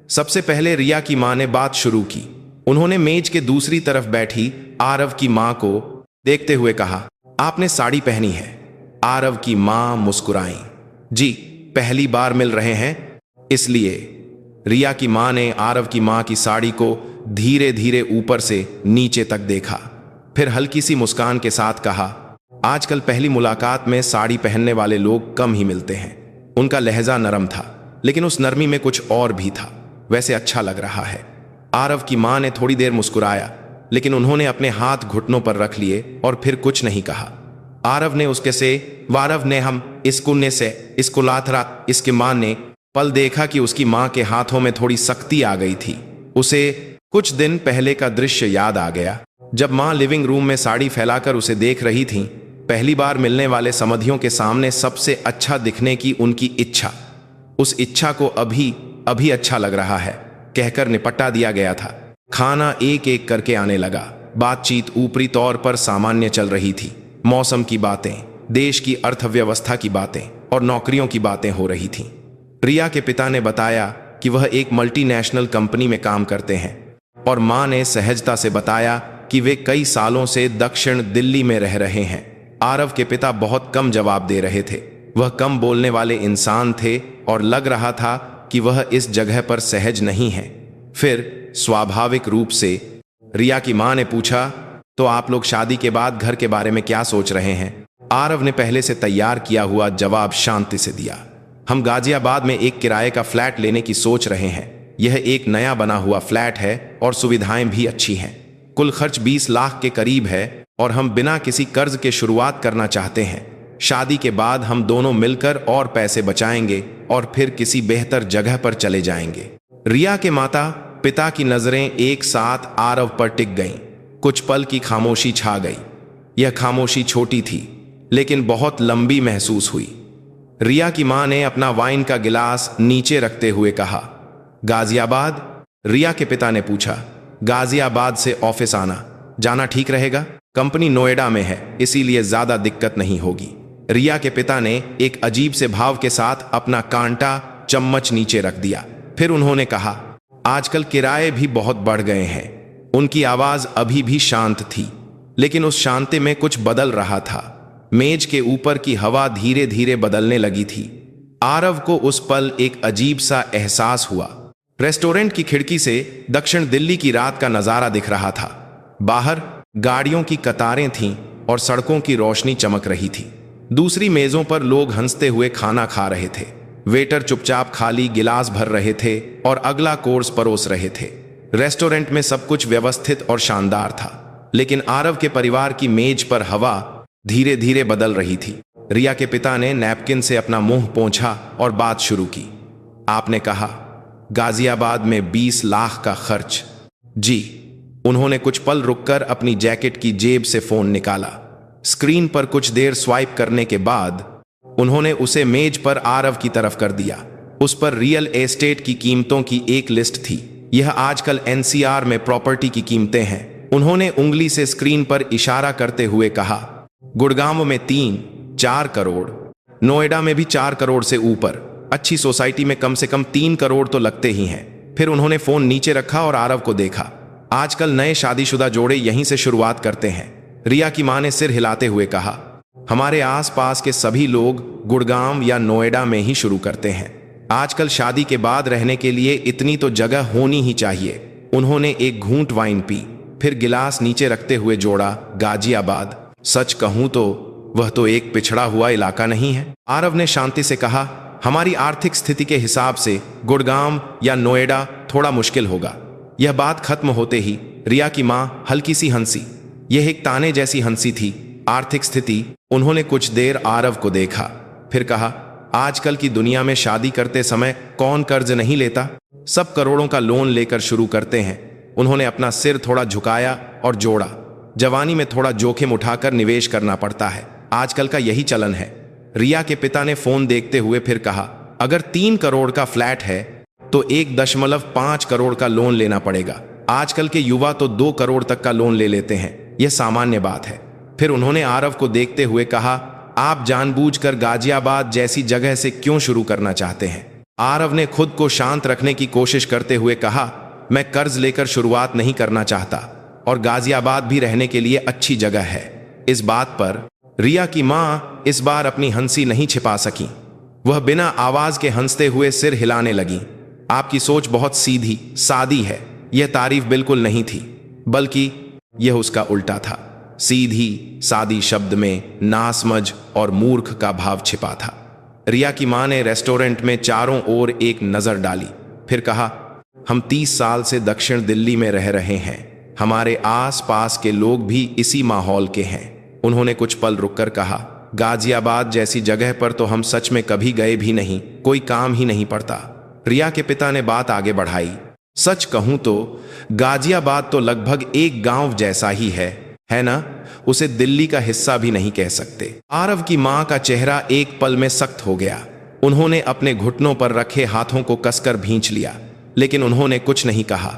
सबसे पहले रिया की मां ने बात शुरू की। उन्होंने मेज के दूसरी तरफ बैठी आरव की मां को देखते हुए कहा, आपने साड़ी पहनी है। आरव की मां मुस्कुराई। जी, पहली बार मिल रहे हैं इसलिए। रिया की मां ने आरव की मां की साड़ी को धीरे धीरे ऊपर से नीचे तक देखा, फिर हल्की सी मुस्कान के साथ कहा, आजकल पहली मुलाकात में साड़ी पहनने वाले लोग कम ही मिलते हैं। उनका लहजा नरम था, लेकिन उस नरमी में कुछ और भी था। वैसे अच्छा लग रहा है। आरव की मां ने थोड़ी देर मुस्कुराया, लेकिन उन्होंने अपने हाथ घुटनों पर रख लिए और फिर कुछ नहीं कहा। आरव ने उसके से वारव ने हम इसको ने से इसको लाथरा इसके मां ने पल देखा कि उसकी मां के हाथों में थोड़ी सख्ती आ गई थी। उसे कुछ दिन पहले का दृश्य याद आ गया, जब मां लिविंग रूम में साड़ी फैलाकर उसे देख रही थी। पहली बार मिलने वाले समधियों के सामने सबसे अच्छा दिखने की उनकी इच्छा, उस इच्छा को अभी अभी अच्छा लग रहा है कहकर निपटा दिया गया था। खाना एक एक करके आने लगा। बातचीत ऊपरी तौर पर सामान्य चल रही थी। मौसम की बातें, देश की अर्थव्यवस्था की बातें और नौकरियों की बातें हो रही थीं। रिया के पिता ने बताया कि वह एक मल्टीनेशनल कंपनी में काम करते हैं और मां ने सहजता से बताया कि वे कई सालों से दक्षिण दिल्ली में रह रहे हैं। आरव के पिता बहुत कम जवाब दे रहे थे। वह कम बोलने वाले इंसान थे और लग रहा था कि वह इस जगह पर सहज नहीं है। फिर स्वाभाविक रूप से रिया की मां ने पूछा, तो आप लोग शादी के बाद घर के बारे में क्या सोच रहे हैं? आरव ने पहले से तैयार किया हुआ जवाब शांति से दिया, हम गाजियाबाद में एक किराए का फ्लैट लेने की सोच रहे हैं। यह एक नया बना हुआ फ्लैट है और सुविधाएं भी अच्छी हैं। कुल खर्च 20 लाख के करीब है और हम बिना किसी कर्ज के शुरुआत करना चाहते हैं। शादी के बाद हम दोनों मिलकर और पैसे बचाएंगे और फिर किसी बेहतर जगह पर चले जाएंगे। रिया के माता पिता की नजरें एक साथ आरव पर टिक गईं। कुछ पल की खामोशी छा गई। यह खामोशी छोटी थी लेकिन बहुत लंबी महसूस हुई। रिया की मां ने अपना वाइन का गिलास नीचे रखते हुए कहा, गाजियाबाद? रिया के पिता ने पूछा। गाजियाबाद से ऑफिस आना जाना ठीक रहेगा? कंपनी नोएडा में है, इसीलिए ज्यादा दिक्कत नहीं होगी। रिया के पिता ने एक अजीब से भाव के साथ अपना कांटा चम्मच नीचे रख दिया। फिर उन्होंने कहा, आजकल किराए भी बहुत बढ़ गए हैं। उनकी आवाज अभी भी शांत थी लेकिन उस शांति में कुछ बदल रहा था। मेज के ऊपर की हवा धीरे धीरे बदलने लगी थी। आरव को उस पल एक अजीब सा एहसास हुआ। रेस्टोरेंट की खिड़की से दक्षिण दिल्ली की रात का नजारा दिख रहा था। बाहर गाड़ियों की कतारें थीं और सड़कों की रोशनी चमक रही थी। दूसरी मेजों पर लोग हंसते हुए खाना खा रहे थे। वेटर चुपचाप खाली गिलास भर रहे थे और अगला कोर्स परोस रहे थे। रेस्टोरेंट में सब कुछ व्यवस्थित और शानदार था लेकिन आरव के परिवार की मेज पर हवा धीरे धीरे बदल रही थी। रिया के पिता ने नैपकिन से अपना मुंह पोंछा और बात शुरू की। आपने कहा गाजियाबाद में 20 लाख का खर्च? जी। उन्होंने कुछ पल रुककर अपनी जैकेट की जेब से फोन निकाला। स्क्रीन पर कुछ देर स्वाइप करने के बाद उन्होंने उसे मेज पर आरव की तरफ कर दिया। उस पर रियल एस्टेट की कीमतों की एक लिस्ट थी। यह आजकल एनसीआर में प्रॉपर्टी की कीमतें हैं। उन्होंने उंगली से स्क्रीन पर इशारा करते हुए कहा, गुड़गांव में 3-4 करोड़, नोएडा में भी 4 करोड़ से ऊपर, अच्छी सोसाइटी में कम से कम 3 करोड़ तो लगते ही हैं। फिर उन्होंने फोन नीचे रखा और आरव को देखा। आजकल नए शादीशुदा जोड़े यहीं से शुरुआत करते हैं। रिया की मां ने सिर हिलाते हुए कहा, हमारे आसपास के सभी लोग गुड़गांव या नोएडा में ही शुरू करते हैं। आजकल शादी के बाद रहने के लिए इतनी तो जगह होनी ही चाहिए। उन्होंने एक घूंट वाइन पी, फिर गिलास नीचे रखते हुए जोड़ा, गाजियाबाद? सच कहूं तो वह तो एक पिछड़ा हुआ इलाका नहीं है। आरव ने शांति से कहा, हमारी आर्थिक स्थिति के हिसाब से गुड़गांव या नोएडा थोड़ा मुश्किल होगा। यह बात खत्म होते ही रिया की मां हल्की सी हंसी। यह एक ताने जैसी हंसी थी। आर्थिक स्थिति? उन्होंने कुछ देर आरव को देखा, फिर कहा, आजकल की दुनिया में शादी करते समय कौन कर्ज नहीं लेता? सब करोड़ों का लोन लेकर शुरू करते हैं। उन्होंने अपना सिर थोड़ा झुकाया और जोड़ा, जवानी में थोड़ा जोखिम उठाकर निवेश करना पड़ता है। आजकल का यही चलन है। रिया के पिता ने फोन देखते हुए फिर कहा, अगर 3 करोड़ का फ्लैट है तो 1.5 करोड़ का लोन लेना पड़ेगा। आजकल के युवा तो 2 करोड़ तक का लोन ले लेते हैं। यह सामान्य बात है। फिर उन्होंने आरव को देखते हुए कहा, आप जानबूझकर गाजियाबाद जैसी जगह से क्यों शुरू करना चाहते हैं? आरव ने खुद को शांत रखने की कोशिश करते हुए कहा, मैं कर्ज लेकर शुरुआत नहीं करना चाहता और गाजियाबाद भी रहने के लिए अच्छी जगह है। इस बात पर रिया की मां इस बार अपनी हंसी नहीं छिपा सकी। वह बिना आवाज के हंसते हुए सिर हिलाने लगी। आपकी सोच बहुत सीधी सादी है। यह तारीफ बिल्कुल नहीं थी, बल्कि यह उसका उल्टा था। सीधी सादी शब्द में नासमझ और मूर्ख का भाव छिपा था। रिया की मां ने रेस्टोरेंट में चारों ओर एक नजर डाली, फिर कहा, हम 30 साल से दक्षिण दिल्ली में रह रहे हैं। हमारे आस पास के लोग भी इसी माहौल के हैं। उन्होंने कुछ पल रुककर कहा, गाजियाबाद जैसी जगह पर तो हम सच में कभी गए भी नहीं, कोई काम ही नहीं पड़ता। रिया के पिता ने बात आगे बढ़ाई, सच कहूं तो गाजियाबाद तो लगभग एक गांव जैसा ही है ना? उसे दिल्ली का हिस्सा भी नहीं कह सकते। आरव की मां का चेहरा एक पल में सख्त हो गया। उन्होंने अपने घुटनों पर रखे हाथों को कसकर भींच लिया, लेकिन उन्होंने कुछ नहीं कहा।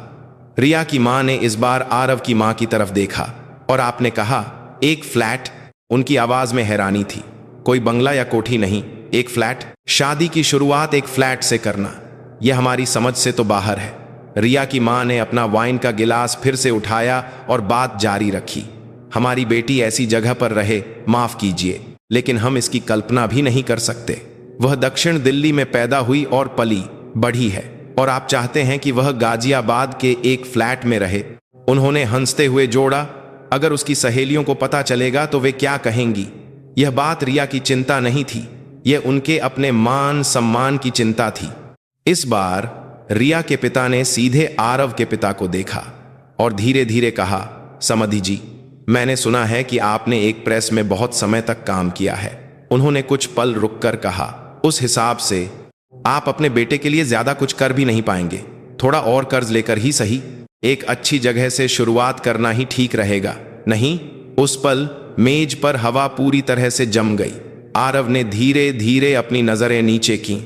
रिया की मां ने इस बार आरव की मां की तरफ देखा, और आपने कहा, एक फ्लैट? उनकी आवाज में हैरानी थी। कोई बंगला या कोठी नहीं, एक फ्लैट? शादी की शुरुआत एक फ्लैट से करना, यह हमारी समझ से तो बाहर है। रिया की मां ने अपना वाइन का गिलास फिर से उठाया और बात जारी रखी। हमारी बेटी ऐसी जगह पर रहे, माफ कीजिए, लेकिन हम इसकी कल्पना भी नहीं कर सकते। वह दक्षिण दिल्ली में पैदा हुई और पली बढ़ी है, और आप चाहते हैं कि वह गाजियाबाद के एक फ्लैट में रहे? उन्होंने हंसते हुए जोड़ा, अगर उसकी सहेलियों को पता चलेगा तो वे क्या कहेंगी? यह बात रिया की चिंता नहीं थी, यह उनके अपने मान सम्मान की चिंता थी। इस बार रिया के पिता ने सीधे आरव के पिता को देखा और धीरे धीरे कहा, समधी जी, मैंने सुना है कि आपने एक प्रेस में बहुत समय तक काम किया है। उन्होंने कुछ पल रुककर कहा, उस हिसाब से आप अपने बेटे के लिए ज्यादा कुछ कर भी नहीं पाएंगे। थोड़ा और कर्ज लेकर ही सही, एक अच्छी जगह से शुरुआत करना ही ठीक रहेगा। नहीं? उस पल मेज पर हवा पूरी तरह से जम गई। आरव ने धीरे धीरे अपनी नजरें नीचे की।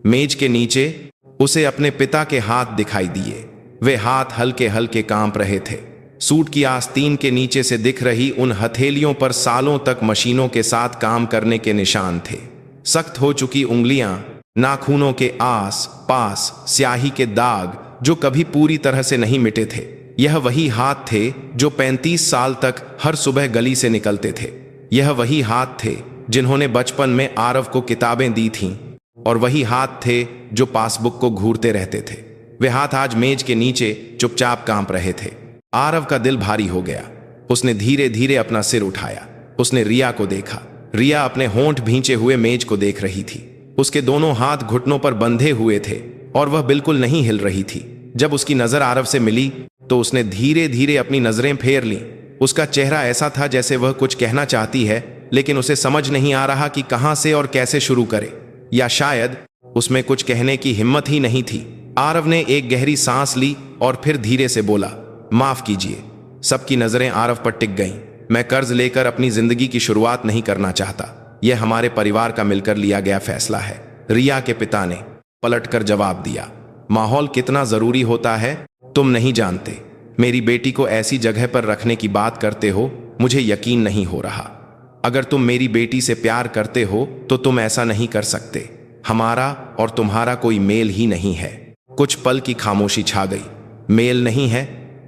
मेज के नीचे उसे अपने पिता के हाथ दिखाई दिए। वे हाथ हल्के हल्के कांप रहे थे। सूट की आस्तीन के नीचे से दिख रही उन हथेलियों पर सालों तक मशीनों के साथ काम करने के निशान थे। सख्त हो चुकी उंगलियां, नाखूनों के आस पास स्याही के दाग जो कभी पूरी तरह से नहीं मिटे थे। यह वही हाथ थे जो 35 साल तक हर सुबह गली से निकलते थे। यह वही हाथ थे जिन्होंने बचपन में आरव को किताबें दी थीं, और वही हाथ थे जो पासबुक को घूरते रहते थे। वे हाथ आज मेज के नीचे चुपचाप कांप रहे थे। आरव का दिल भारी हो गया। उसने धीरे धीरे अपना सिर उठाया। उसने रिया को देखा। रिया अपने होंठ भींचे हुए मेज को देख रही थी। उसके दोनों हाथ घुटनों पर बंधे हुए थे और वह बिल्कुल नहीं हिल रही थी। जब उसकी नजर आरव से मिली तो उसने धीरे धीरे अपनी नजरें फेर लीं। उसका चेहरा ऐसा था जैसे वह कुछ कहना चाहती है, लेकिन उसे समझ नहीं आ रहा कि कहां से और कैसे शुरू करे, या शायद उसमें कुछ कहने की हिम्मत ही नहीं थी। आरव ने एक गहरी सांस ली और फिर धीरे से बोला, माफ कीजिए। सबकी नजरें आरव पर टिक गईं। मैं कर्ज लेकर अपनी जिंदगी की शुरुआत नहीं करना चाहता। यह हमारे परिवार का मिलकर लिया गया फैसला है। रिया के पिता ने पलटकर जवाब दिया, माहौल कितना जरूरी होता है तुम नहीं जानते। मेरी बेटी को ऐसी जगह पर रखने की बात करते हो, मुझे यकीन नहीं हो रहा। अगर तुम मेरी बेटी से प्यार करते हो तो तुम ऐसा नहीं कर सकते। हमारा और तुम्हारा कोई मेल ही नहीं है। कुछ पल की खामोशी छा गई। मेल नहीं है?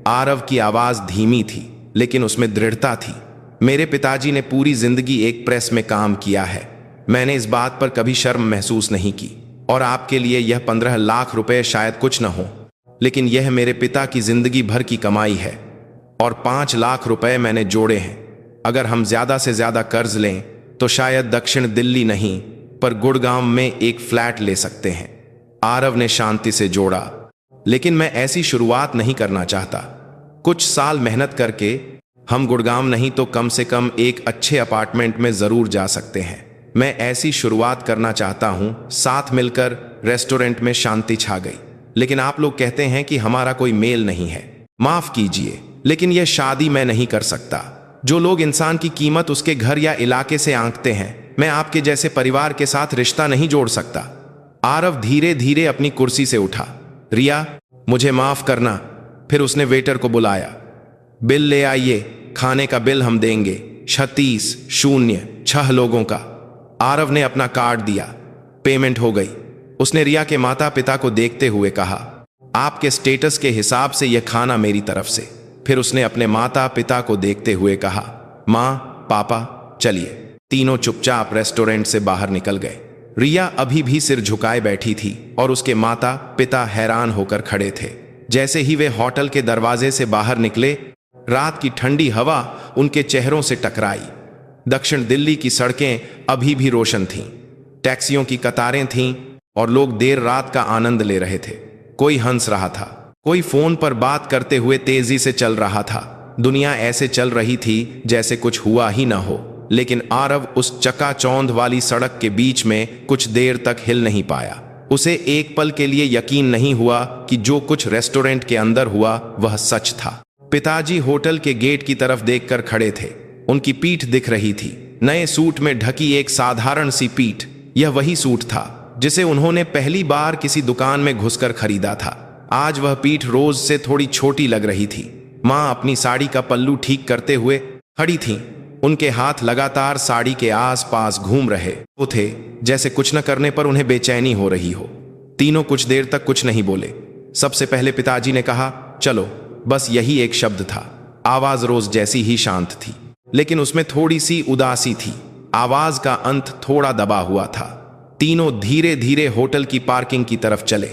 आरव की आवाज धीमी थी, लेकिन उसमें दृढ़ता थी। मेरे पिताजी ने पूरी जिंदगी एक प्रेस में काम किया है। मैंने इस बात पर कभी शर्म महसूस नहीं की, और आपके लिए यह 15 लाख रुपए शायद कुछ न हो, लेकिन यह मेरे पिता की जिंदगी भर की कमाई है, और 5 लाख रुपए मैंने जोड़े हैं। अगर हम ज्यादा से ज्यादा कर्ज लें तो शायद दक्षिण दिल्ली नहीं पर गुड़गांव में एक फ्लैट ले सकते हैं। आरव ने शांति से जोड़ा, लेकिन मैं ऐसी शुरुआत नहीं करना चाहता। कुछ साल मेहनत करके हम गुड़गांव नहीं तो कम से कम एक अच्छे अपार्टमेंट में जरूर जा सकते हैं। मैं ऐसी शुरुआत करना चाहता हूं। साथ मिलकर रेस्टोरेंट में शांति छा गई। लेकिन आप लोग कहते हैं कि हमारा कोई मेल नहीं है। माफ कीजिए, लेकिन यह शादी मैं नहीं कर सकता। जो लोग इंसान की कीमत उसके घर या इलाके से आंकते हैं, मैं आपके जैसे परिवार के साथ रिश्ता नहीं जोड़ सकता। आरव धीरे धीरे अपनी कुर्सी से उठा। रिया, मुझे माफ करना। फिर उसने वेटर को बुलाया। बिल ले आइए, खाने का बिल हम देंगे। 3606 लोगों का। आरव ने अपना कार्ड दिया। पेमेंट हो गई। उसने रिया के माता पिता को देखते हुए कहा, आपके स्टेटस के हिसाब से यह खाना मेरी तरफ से। फिर उसने अपने माता पिता को देखते हुए कहा, माँ पापा चलिए। तीनों चुपचाप रेस्टोरेंट से बाहर निकल गए। रिया अभी भी सिर झुकाए बैठी थी और उसके माता पिता हैरान होकर खड़े थे। जैसे ही वे होटल के दरवाजे से बाहर निकले, रात की ठंडी हवा उनके चेहरों से टकराई। दक्षिण दिल्ली की सड़कें अभी भी रोशन थीं। टैक्सियों की कतारें थीं और लोग देर रात का आनंद ले रहे थे। कोई हंस रहा था, कोई फोन पर बात करते हुए तेजी से चल रहा था। दुनिया ऐसे चल रही थी जैसे कुछ हुआ ही ना हो। लेकिन आरव उस चकाचौंध वाली सड़क के बीच में कुछ देर तक हिल नहीं पाया। उसे एक पल के लिए यकीन नहीं हुआ कि जो कुछ रेस्टोरेंट के अंदर हुआ वह सच था। पिताजी होटल के गेट की तरफ देखकर खड़े थे। उनकी पीठ दिख रही थी, नए सूट में ढकी एक साधारण सी पीठ। यह वही सूट था जिसे उन्होंने पहली बार किसी दुकान में घुसकर खरीदा था। आज वह पीठ रोज से थोड़ी छोटी लग रही थी। माँ अपनी साड़ी का पल्लू ठीक करते हुए खड़ी थीं। उनके हाथ लगातार साड़ी के आसपास घूम रहे थे, जैसे कुछ न करने पर उन्हें बेचैनी हो रही हो। तीनों कुछ देर तक कुछ नहीं बोले। सबसे पहले पिताजी ने कहा, चलो। बस यही एक शब्द था। आवाज रोज जैसी ही शांत थी, लेकिन उसमें थोड़ी सी उदासी थी। आवाज का अंत थोड़ा दबा हुआ था। तीनों धीरे धीरे होटल की पार्किंग की तरफ चले।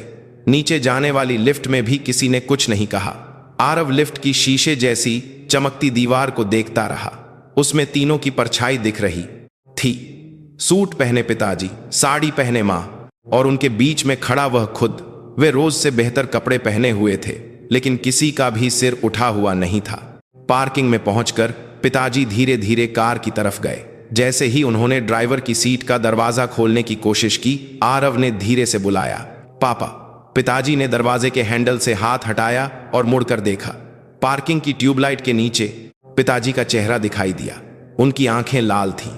नीचे जाने वाली लिफ्ट में भी किसी ने कुछ नहीं कहा। आरव लिफ्ट की शीशे जैसी चमकती दीवार को देखता रहा। उसमें तीनों की परछाई दिख रही थी। सूट पहने पिताजी, साड़ी पहने माँ, और उनके बीच में खड़ा वह खुद। वे रोज से बेहतर कपड़े पहने हुए थे, लेकिन किसी का भी सिर उठा हुआ नहीं था। पार्किंग में पहुंचकर पिताजी धीरे धीरे कार की तरफ गए। जैसे ही उन्होंने ड्राइवर की सीट का दरवाजा खोलने की कोशिश की, आरव ने धीरे से बुलाया, पापा। पिताजी ने दरवाजे के हैंडल से हाथ हटाया और मुड़कर देखा। पार्किंग की ट्यूबलाइट के नीचे पिताजी का चेहरा दिखाई दिया। उनकी आंखें लाल थीं।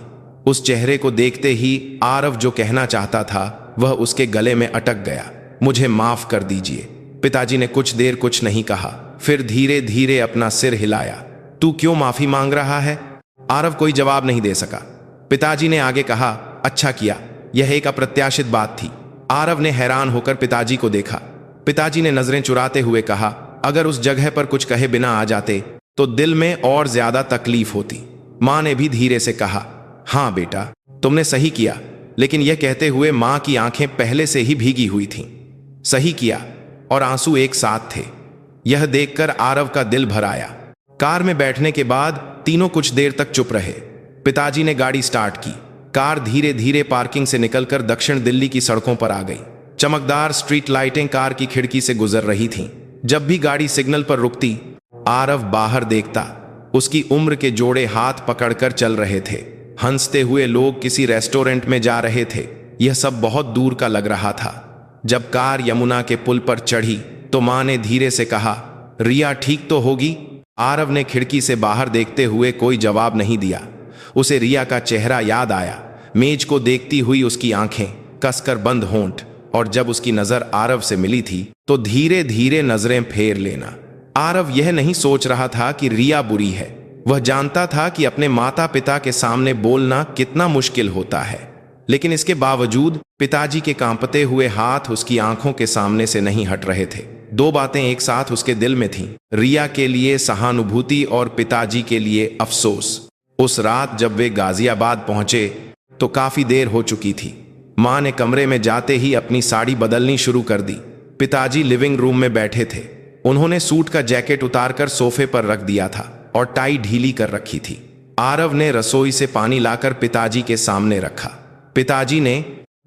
उस चेहरे को देखते ही आरव जो कहना चाहता था वह उसके गले में अटक गया। मुझे माफ कर दीजिए। पिताजी ने कुछ देर कुछ नहीं कहा, फिर धीरे धीरे अपना सिर हिलाया। तू क्यों माफी मांग रहा है? आरव कोई जवाब नहीं दे सका। पिताजी ने आगे कहा, अच्छा किया, यह एक अप्रत्याशित बात थी। आरव ने हैरान होकर पिताजी को देखा। पिताजी ने नजरें चुराते हुए कहा, अगर उस जगह पर कुछ कहे बिना आ जाते तो दिल में और ज्यादा तकलीफ होती। मां ने भी धीरे से कहा, हाँ बेटा, तुमने सही किया। लेकिन यह कहते हुए मां की आंखें पहले से ही भीगी हुई थीं। सही किया और आंसू एक साथ थे। यह देखकर आरव का दिल भर आया। कार में बैठने के बाद तीनों कुछ देर तक चुप रहे। पिताजी ने गाड़ी स्टार्ट की। कार धीरे धीरे पार्किंग से निकलकर दक्षिण दिल्ली की सड़कों पर आ गई। चमकदार स्ट्रीट लाइटें कार की खिड़की से गुजर रही थीं। जब भी गाड़ी सिग्नल पर रुकती, आरव बाहर देखता। उसकी उम्र के जोड़े हाथ पकड़कर चल रहे थे। हंसते हुए लोग किसी रेस्टोरेंट में जा रहे थे। यह सब बहुत दूर का लग रहा था। जब कार यमुना के पुल पर चढ़ी तो मां ने धीरे से कहा, रिया ठीक तो होगी? आरव ने खिड़की से बाहर देखते हुए कोई जवाब नहीं दिया। उसे रिया का चेहरा याद आया। मेज को देखती हुई उसकी आंखें, कसकर बंद होंठ, और जब उसकी नजर आरव से मिली थी तो धीरे धीरे नजरें फेर लेना। आरव यह नहीं सोच रहा था कि रिया बुरी है। वह जानता था कि अपने माता पिता के सामने बोलना कितना मुश्किल होता है, लेकिन इसके बावजूद पिताजी के कांपते हुए हाथ उसकी आंखों के सामने से नहीं हट रहे थे। दो बातें एक साथ उसके दिल में थीं, रिया के लिए सहानुभूति और पिताजी के लिए अफसोस। उस रात जब वे गाजियाबाद पहुंचे तो काफी देर हो चुकी थी। मां ने कमरे में जाते ही अपनी साड़ी बदलनी शुरू कर दी। पिताजी लिविंग रूम में बैठे थे। उन्होंने सूट का जैकेट उतारकर सोफे पर रख दिया था और टाई ढीली कर रखी थी। आरव ने रसोई से पानी लाकर पिताजी के सामने रखा। पिताजी ने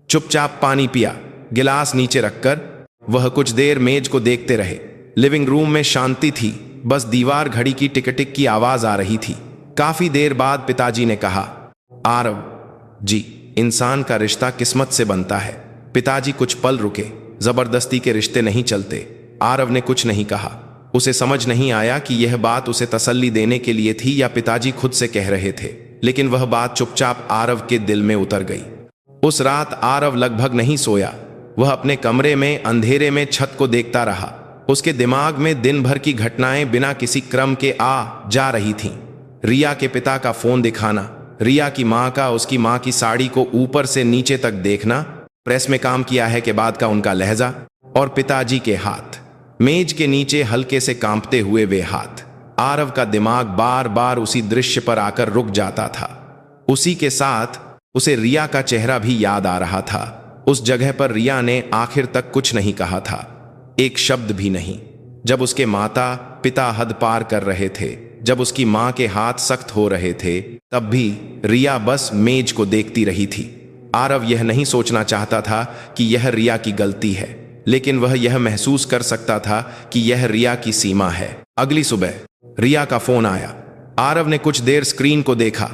चुपचाप पानी पिया। गिलास नीचे रखकर वह कुछ देर मेज को देखते रहे। लिविंग रूम में शांति थी, बस दीवार घड़ी की टिक टिक की आवाज आ रही थी। काफी देर बाद पिताजी ने कहा, आरव जी, इंसान का रिश्ता किस्मत से बनता है। पिताजी कुछ पल रुके। जबरदस्ती के रिश्ते नहीं चलते। आरव ने कुछ नहीं कहा। उसे समझ नहीं आया कि यह बात उसे तसल्ली देने के लिए थी या पिताजी खुद से कह रहे थे, लेकिन वह बात चुपचाप आरव के दिल में उतर गई। उस रात आरव लगभग नहीं सोया। वह अपने कमरे में अंधेरे में छत को देखता रहा। उसके दिमाग में दिन भर की घटनाएं बिना किसी क्रम के आ जा रही थीं। रिया के पिता का फोन दिखाना, रिया की मां का उसकी मां की साड़ी को ऊपर से नीचे तक देखना, प्रेस में काम किया है के बाद का उनका लहजा, और पिताजी के हाथ, मेज के नीचे हल्के से कांपते हुए वे हाथ। आरव का दिमाग बार बार उसी दृश्य पर आकर रुक जाता था। उसी के साथ उसे रिया का चेहरा भी याद आ रहा था। उस जगह पर रिया ने आखिर तक कुछ नहीं कहा था, एक शब्द भी नहीं। जब उसके माता पिता हद पार कर रहे थे, जब उसकी मां के हाथ सख्त हो रहे थे, तब भी रिया बस मेज को देखती रही थी। आरव यह नहीं सोचना चाहता था कि यह रिया की गलती है, लेकिन वह यह महसूस कर सकता था कि यह रिया की सीमा है। अगली सुबह रिया का फोन आया। आरव ने कुछ देर स्क्रीन को देखा,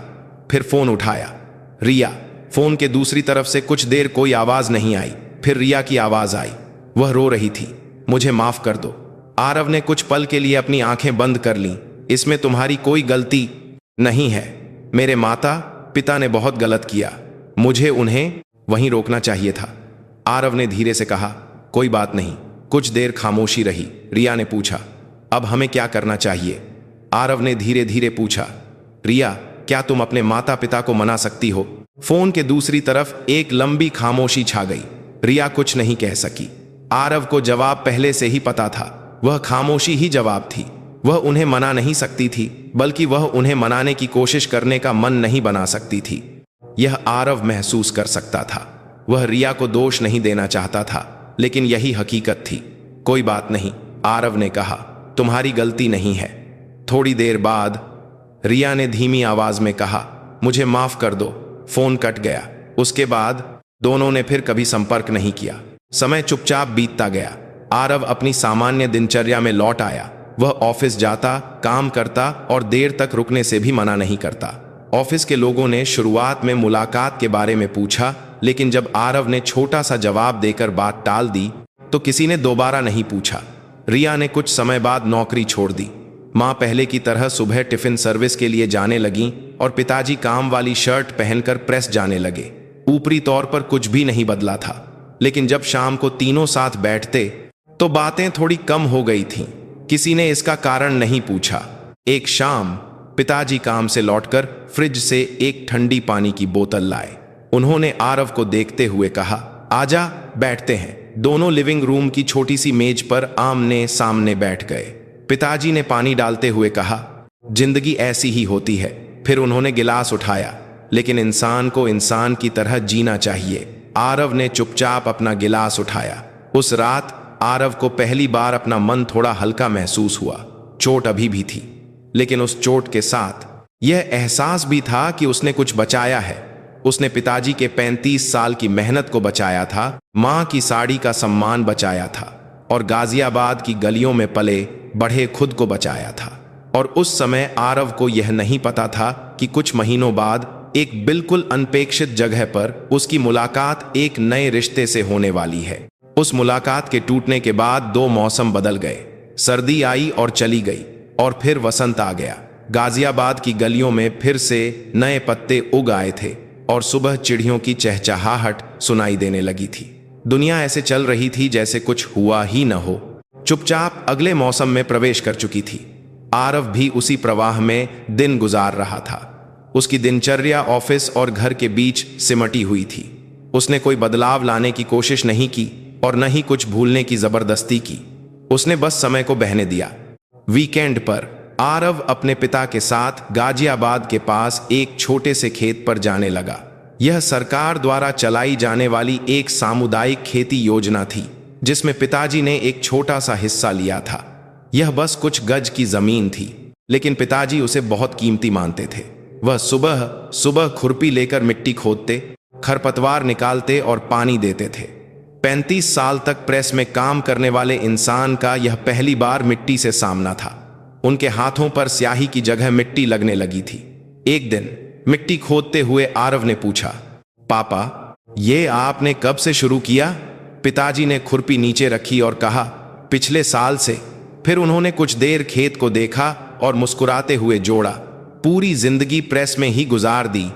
फिर फोन उठाया। रिया। फोन के दूसरी तरफ से कुछ देर कोई आवाज नहीं आई। फिर रिया की आवाज आई। वह रो रही थी। मुझे माफ कर दो। आरव ने कुछ पल के लिए अपनी आंखें बंद कर लीं। इसमें तुम्हारी कोई गलती नहीं है। मेरे माता पिता ने बहुत गलत किया। मुझे उन्हें वहीं रोकना चाहिए था। आरव ने धीरे से कहा, कोई बात नहीं। कुछ देर खामोशी रही। रिया ने पूछा, अब हमें क्या करना चाहिए? आरव ने धीरे धीरे पूछा, रिया, क्या तुम अपने माता पिता को मना सकती हो? फोन के दूसरी तरफ एक लंबी खामोशी छा गई। रिया कुछ नहीं कह सकी। आरव को जवाब पहले से ही पता था। वह खामोशी ही जवाब थी। वह उन्हें मना नहीं सकती थी, बल्कि वह उन्हें मनाने की कोशिश करने का मन नहीं बना सकती थी। यह आरव महसूस कर सकता था। वह रिया को दोष नहीं देना चाहता था, लेकिन यही हकीकत थी। कोई बात नहीं, आरव ने कहा, तुम्हारी गलती नहीं है। थोड़ी देर बाद रिया ने धीमी आवाज में कहा, मुझे माफ कर दो। फोन कट गया। उसके बाद दोनों ने फिर कभी संपर्क नहीं किया। समय चुपचाप बीतता गया। आरव अपनी सामान्य दिनचर्या में लौट आया। वह ऑफिस जाता, काम करता और देर तक रुकने से भी मना नहीं करता। ऑफिस के लोगों ने शुरुआत में मुलाकात के बारे में पूछा, लेकिन जब आरव ने छोटा सा जवाब देकर बात टाल दी तो किसी ने दोबारा नहीं पूछा। रिया ने कुछ समय बाद नौकरी छोड़ दी। माँ पहले की तरह सुबह टिफिन सर्विस के लिए जाने लगी और पिताजी काम वाली शर्ट पहनकर प्रेस जाने लगे। ऊपरी तौर पर कुछ भी नहीं बदला था, लेकिन जब शाम को तीनों साथ बैठते तो बातें थोड़ी कम हो गई थीं। किसी ने इसका कारण नहीं पूछा। एक शाम पिताजी काम से लौटकर फ्रिज से एक ठंडी पानी की बोतल लाए। उन्होंने आरव को देखते हुए कहा, आजा बैठते हैं। दोनों लिविंग रूम की छोटी सी मेज पर आमने सामने बैठ गए। पिताजी ने पानी डालते हुए कहा, जिंदगी ऐसी ही होती है। फिर उन्होंने गिलास उठाया, लेकिन इंसान को इंसान की तरह जीना चाहिए। आरव ने चुपचाप अपना गिलास उठाया। उस रात आरव को पहली बार अपना मन थोड़ा हल्का महसूस हुआ। चोट अभी भी थी, लेकिन उस चोट के साथ यह एहसास भी था कि उसने कुछ बचाया है। उसने पिताजी के 35 साल की मेहनत को बचाया था, माँ की साड़ी का सम्मान बचाया था और गाजियाबाद की गलियों में पले बढ़े खुद को बचाया था। और उस समय आरव को यह नहीं पता था कि कुछ महीनों बाद एक बिल्कुल अनपेक्षित जगह पर उसकी मुलाकात एक नए रिश्ते से होने वाली है। उस मुलाकात के टूटने के बाद दो मौसम बदल गए। सर्दी आई और चली गई, और फिर वसंत आ गया। गाजियाबाद की गलियों में फिर से नए पत्ते उग आए थे और सुबह चिड़ियों की चहचहाहट सुनाई देने लगी थी। दुनिया ऐसे चल रही थी जैसे कुछ हुआ ही न हो। चुपचाप अगले मौसम में प्रवेश कर चुकी थी। आरव भी उसी प्रवाह में दिन गुजार रहा था। उसकी दिनचर्या ऑफिस और घर के बीच सिमटी हुई थी। उसने कोई बदलाव लाने की कोशिश नहीं की और न ही कुछ भूलने की जबरदस्ती की। उसने बस समय को बहने दिया। वीकेंड पर आरव अपने पिता के साथ गाजियाबाद के पास एक छोटे से खेत पर जाने लगा। यह सरकार द्वारा चलाई जाने वाली एक सामुदायिक खेती योजना थी, जिसमें पिताजी ने एक छोटा सा हिस्सा लिया था। यह बस कुछ गज की जमीन थी, लेकिन पिताजी उसे बहुत कीमती मानते थे। वह सुबह सुबह खुरपी लेकर मिट्टी खोदते, खरपतवार निकालते और पानी देते थे। 35 साल तक प्रेस में काम करने वाले इंसान का यह पहली बार मिट्टी से सामना था। उनके हाथों पर स्याही की जगह मिट्टी लगने लगी थी। एक दिन मिट्टी खोदते हुए आरव ने पूछा, पापा, ये आपने कब से शुरू किया? पिताजी ने खुरपी नीचे रखी और कहा, पिछले साल से। फिर उन्होंने कुछ देर खेत को देखा और मुस्कुराते हुए जोड़ा, पूरी जिंदगी प्रेस में ही गुजार दी,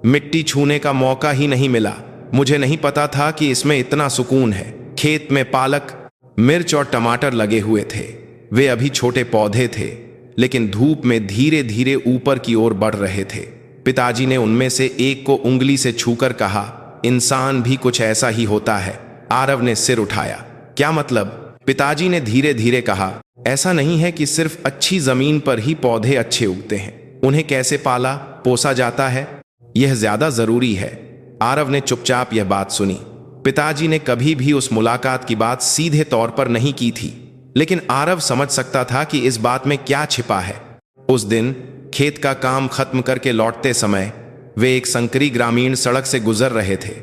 मिट्टी छूने का मौका ही नहीं मिला। मुझे नहीं पता था कि इसमें इतना सुकून है। खेत में पालक, मिर्च और टमाटर लगे हुए थे। वे अभी छोटे पौधे थे, लेकिन धूप में धीरे धीरे ऊपर की ओर बढ़ रहे थे। पिताजी ने उनमें से एक को उंगली से छूकर कहा, इंसान भी कुछ ऐसा ही होता है। आरव ने सिर उठाया। क्या मतलब? पिताजी ने धीरे धीरे कहा, ऐसा नहीं है कि सिर्फ अच्छी जमीन पर ही पौधे अच्छे उगते हैं। उन्हें कैसे पाला पोसा जाता है, यह ज्यादा जरूरी है। आरव ने चुपचाप यह बात सुनी। पिताजी ने कभी भी उस मुलाकात की बात सीधे तौर पर नहीं की थी, लेकिन आरव समझ सकता था कि इस बात में क्या छिपा है। उस दिन खेत का काम खत्म करके लौटते समय वे एक संकरी ग्रामीण सड़क से गुजर रहे थे,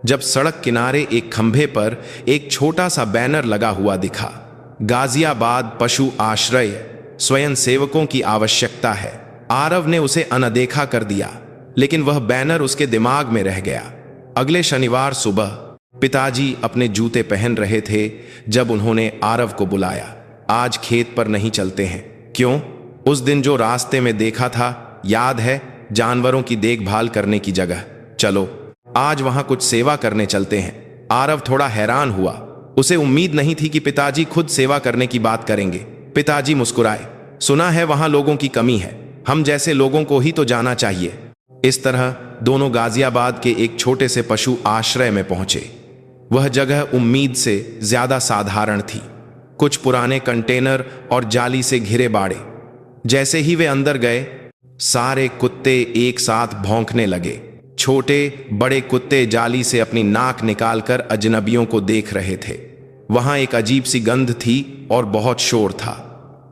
जब सड़क किनारे एक खंभे पर एक छोटा सा बैनर लगा हुआ दिखा, गाजियाबाद पशु आश्रय, स्वयं सेवकों की आवश्यकता है। आरव ने उसे अनदेखा कर दिया, लेकिन वह बैनर उसके दिमाग में रह गया। अगले शनिवार सुबह पिताजी अपने जूते पहन रहे थे जब उन्होंने आरव को बुलाया। आज खेत पर नहीं चलते हैं? क्यों? उस दिन जो रास्ते में देखा था, याद है? जानवरों की देखभाल करने की जगह। चलो आज वहां कुछ सेवा करने चलते हैं। आरव थोड़ा हैरान हुआ। उसे उम्मीद नहीं थी कि पिताजी खुद सेवा करने की बात करेंगे। पिताजी मुस्कुराए, सुना है वहां लोगों की कमी है, हम जैसे लोगों को ही तो जाना चाहिए। इस तरह दोनों गाजियाबाद के एक छोटे से पशु आश्रय में पहुंचे। वह जगह उम्मीद से ज्यादा साधारण थी। कुछ पुराने कंटेनर और जाली से घिरे बाड़े। जैसे ही वे अंदर गए, सारे कुत्ते एक साथ भौंकने लगे। छोटे बड़े कुत्ते जाली से अपनी नाक निकालकर अजनबियों को देख रहे थे। वहां एक अजीब सी गंध थी और बहुत शोर था।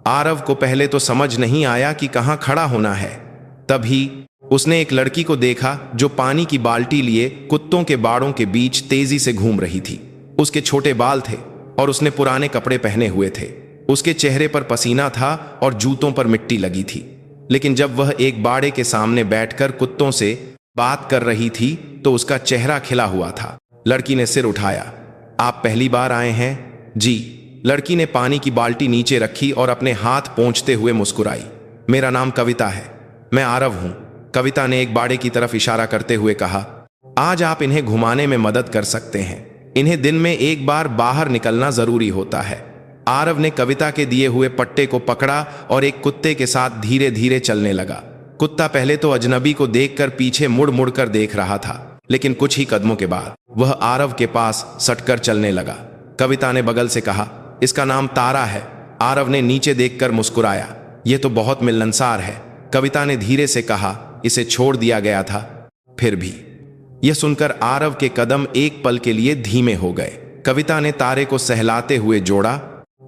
आरव को पहले तो समझ नहीं आया कि कहां खड़ा होना है। तभी उसने एक लड़की को देखा जो पानी की बाल्टी लिए कुत्तों के बाड़ों के बीच तेजी से घूम रही थी। उसके छोटे बाल थे और उसने पुराने कपड़े पहने हुए थे। उसके चेहरे पर पसीना था और जूतों पर मिट्टी लगी थी। लेकिन जब वह एक बाड़े के सामने बैठकर कुत्तों से बात कर रही थी तो उसका चेहरा खिला हुआ था। लड़की ने सिर उठाया। आप पहली बार आए हैं? जी। लड़की ने पानी की बाल्टी नीचे रखी और अपने हाथ पोंछते हुए मुस्कुराई। मेरा नाम कविता है, मैं आरव हूं। कविता ने एक बाड़े की तरफ इशारा करते हुए कहा, आज आप इन्हें घुमाने में मदद कर सकते हैं। इन्हें दिन में एक बार बाहर निकलना जरूरी होता है। आरव ने कविता के दिए हुए पट्टे को पकड़ा और एक कुत्ते के साथ धीरे धीरे चलने लगा। कुत्ता पहले तो अजनबी को देखकर पीछे मुड़ मुड़ कर देख रहा था, लेकिन कुछ ही कदमों के बाद वह आरव के पास सटकर चलने लगा। कविता ने बगल से कहा, इसका नाम तारा है। आरव ने नीचे देखकर मुस्कुराया। यह तो बहुत मिलनसार है। कविता ने धीरे से कहा, इसे छोड़ दिया गया था। फिर भी। यह सुनकर आरव के कदम एक पल के लिए धीमे हो गए। कविता ने तारे को सहलाते हुए जोड़ा,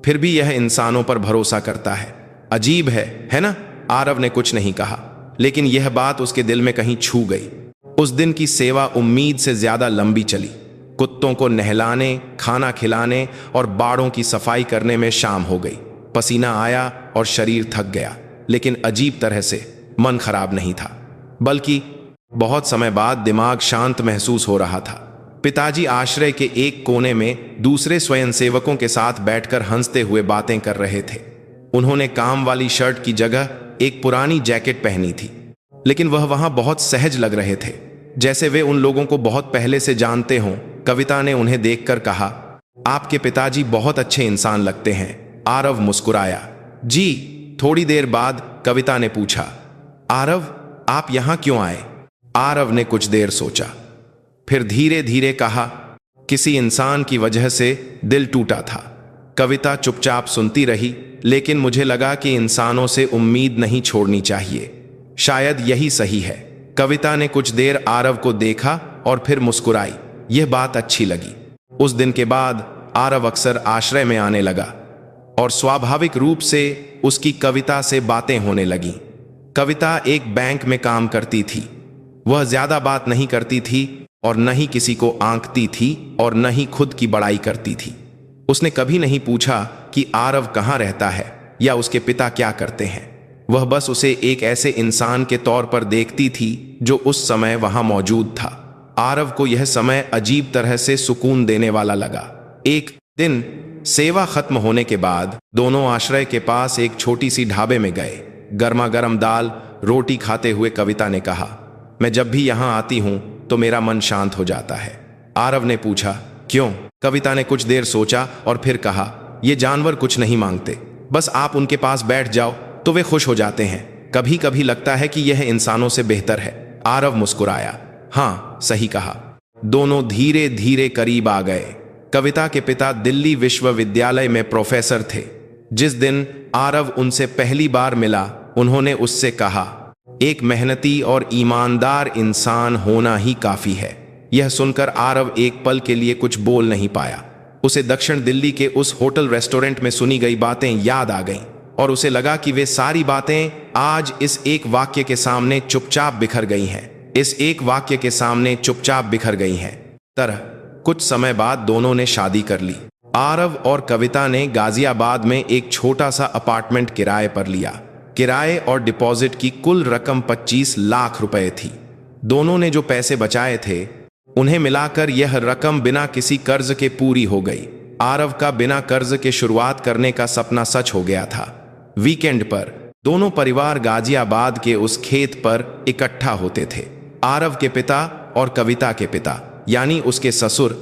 फिर भी यह इंसानों पर भरोसा करता है। अजीब है ना? आरव ने कुछ नहीं कहा, लेकिन यह बात उसके दिल में कहीं छू गई। उस दिन की सेवा उम्मीद से ज्यादा लंबी चली। कुत्तों को नहलाने, खाना खिलाने और बाड़ों की सफाई करने में शाम हो गई। पसीना आया और शरीर थक गया, लेकिन अजीब तरह से मन खराब नहीं था, बल्कि बहुत समय बाद दिमाग शांत महसूस हो रहा था। पिताजी आश्रय के एक कोने में दूसरे स्वयंसेवकों के साथ बैठकर हंसते हुए बातें कर रहे थे। उन्होंने काम वाली शर्ट की जगह एक पुरानी जैकेट पहनी थी, लेकिन वह वहां बहुत सहज लग रहे थे, जैसे वे उन लोगों को बहुत पहले से जानते हों। कविता ने उन्हें देखकर कहा, आपके पिताजी बहुत अच्छे इंसान लगते हैं। आरव मुस्कुराया। जी। थोड़ी देर बाद कविता ने पूछा, आरव, आप यहां क्यों आए? आरव ने कुछ देर सोचा, फिर धीरे धीरे कहा, किसी इंसान की वजह से दिल टूटा था। कविता चुपचाप सुनती रही, लेकिन मुझे लगा कि इंसानों से उम्मीद नहीं छोड़नी चाहिए। शायद यही सही है। कविता ने कुछ देर आरव को देखा और फिर मुस्कुराई। यह बात अच्छी लगी। उस दिन के बाद आरव अक्सर आश्रय में आने लगा और स्वाभाविक रूप से उसकी कविता से बातें होने लगीं। कविता एक बैंक में काम करती थी। वह ज्यादा बात नहीं करती थी और न ही किसी को आंकती थी और न ही खुद की बड़ाई करती थी। उसने कभी नहीं पूछा कि आरव कहाँ रहता है या उसके पिता क्या करते हैं। वह बस उसे एक ऐसे इंसान के तौर पर देखती थी जो उस समय वहां मौजूद था। आरव को यह समय अजीब तरह से सुकून देने वाला लगा। एक दिन सेवा खत्म होने के बाद दोनों आश्रय के पास एक छोटी सी ढाबे में गए। गर्मा गर्म दाल रोटी खाते हुए कविता ने कहा, मैं जब भी यहां आती हूं तो मेरा मन शांत हो जाता है। आरव ने पूछा, क्यों? कविता ने कुछ देर सोचा और फिर कहा, ये जानवर कुछ नहीं मांगते, बस आप उनके पास बैठ जाओ तो वे खुश हो जाते हैं। कभी कभी लगता है कि यह इंसानों से बेहतर है। आरव मुस्कुराया। हाँ, सही कहा। दोनों धीरे धीरे करीब आ गए। कविता के पिता दिल्ली विश्वविद्यालय में प्रोफेसर थे। जिस दिन आरव उनसे पहली बार मिला, उन्होंने उससे कहा, एक मेहनती और ईमानदार इंसान होना ही काफी है। यह सुनकर आरव एक पल के लिए कुछ बोल नहीं पाया। उसे दक्षिण दिल्ली के उस होटल रेस्टोरेंट में सुनी गई बातें याद आ गईं और उसे लगा कि वे सारी बातें आज इस एक वाक्य के सामने चुपचाप बिखर गई हैं। इस एक वाक्य के सामने चुपचाप बिखर गई हैं। तरह कुछ समय बाद दोनों ने शादी कर ली। आरव और कविता ने गाजियाबाद में एक छोटा सा अपार्टमेंट किराए पर लिया। किराए और डिपॉजिट की कुल रकम 25 लाख रुपए थी। दोनों ने जो पैसे बचाए थे उन्हें मिलाकर यह रकम बिना किसी कर्ज के पूरी हो गई। आरव का बिना कर्ज के शुरुआत करने का सपना सच हो गया था। वीकेंड पर दोनों परिवार गाजियाबाद के उस खेत पर इकट्ठा होते थे। आरव के पिता और कविता के पिता यानी उसके ससुर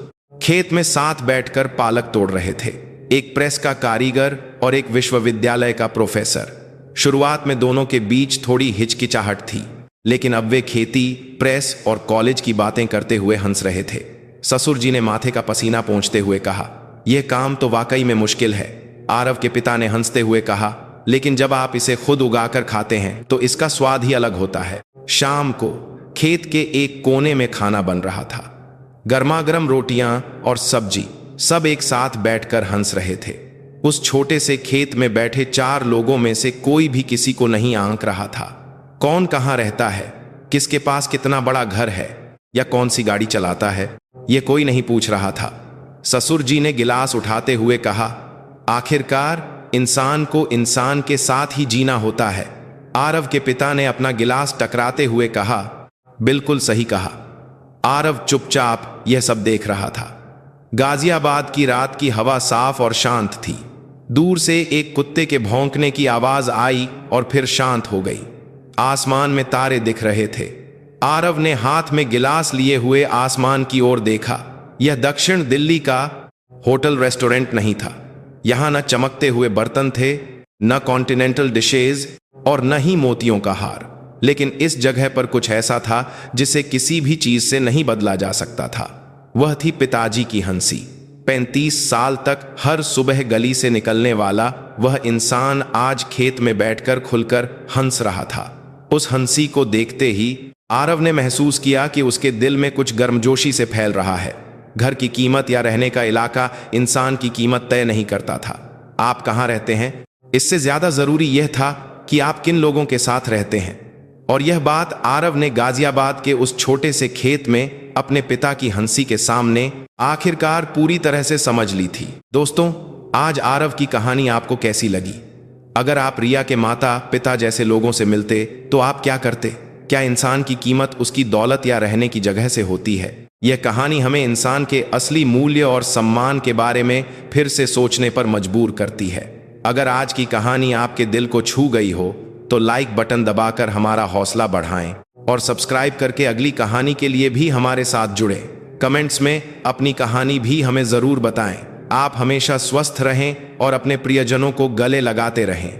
खेत में साथ बैठकर पालक तोड़ रहे थे। एक प्रेस का कारीगर और एक विश्वविद्यालय का प्रोफेसर। शुरुआत में दोनों के बीच थोड़ी हिचकिचाहट थी, लेकिन अब वे खेती, प्रेस और कॉलेज की बातें करते हुए हंस रहे थे। ससुर जी ने माथे का पसीना पोंछते हुए कहा, यह काम तो वाकई में मुश्किल है। आरव के पिता ने हंसते हुए कहा, लेकिन जब आप इसे खुद उगाकर खाते हैं तो इसका स्वाद ही अलग होता है। शाम को खेत के एक कोने में खाना बन रहा था। गर्मागर्म रोटियां और सब्जी, सब एक साथ बैठकर हंस रहे थे। उस छोटे से खेत में बैठे 4 लोगों में से कोई भी किसी को नहीं आंक रहा था। कौन कहाँ रहता है, किसके पास कितना बड़ा घर है या कौन सी गाड़ी चलाता है, ये कोई नहीं पूछ रहा था। ससुर जी ने गिलास उठाते हुए कहा, आखिरकार इंसान को इंसान के साथ ही जीना होता है। आरव के पिता ने अपना गिलास टकराते हुए कहा, बिल्कुल सही कहा। आरव चुपचाप यह सब देख रहा था। गाजियाबाद की रात की हवा साफ और शांत थी। दूर से एक कुत्ते के भौंकने की आवाज आई और फिर शांत हो गई। आसमान में तारे दिख रहे थे। आरव ने हाथ में गिलास लिए हुए आसमान की ओर देखा। यह दक्षिण दिल्ली का होटल रेस्टोरेंट नहीं था। यहां न चमकते हुए बर्तन थे, न कॉन्टिनेंटल डिशेज और न ही मोतियों का हार, लेकिन इस जगह पर कुछ ऐसा था जिसे किसी भी चीज से नहीं बदला जा सकता था। वह थी पिताजी की हंसी। 35 साल तक हर सुबह गली से निकलने वाला वह इंसान आज खेत में बैठकर खुलकर हंस रहा था। उस हंसी को देखते ही आरव ने महसूस किया कि उसके दिल में कुछ गर्मजोशी से फैल रहा है। घर की कीमत या रहने का इलाका इंसान की कीमत तय नहीं करता था। आप कहाँ रहते हैं, इससे ज्यादा जरूरी यह था कि आप किन लोगों के साथ रहते हैं। और यह बात आरव ने गाजियाबाद के उस छोटे से खेत में अपने पिता की हंसी के सामने आखिरकार पूरी तरह से समझ ली थी। दोस्तों, आज आरव की कहानी आपको कैसी लगी? अगर आप रिया के माता पिता जैसे लोगों से मिलते तो आप क्या करते? क्या इंसान की कीमत उसकी दौलत या रहने की जगह से होती है? यह कहानी हमें इंसान के असली मूल्य और सम्मान के बारे में फिर से सोचने पर मजबूर करती है। अगर आज की कहानी आपके दिल को छू गई हो तो लाइक बटन दबाकर हमारा हौसला बढ़ाएं और सब्सक्राइब करके अगली कहानी के लिए भी हमारे साथ जुड़े। कमेंट्स में अपनी कहानी भी हमें जरूर बताएं। आप हमेशा स्वस्थ रहें और अपने प्रियजनों को गले लगाते रहें।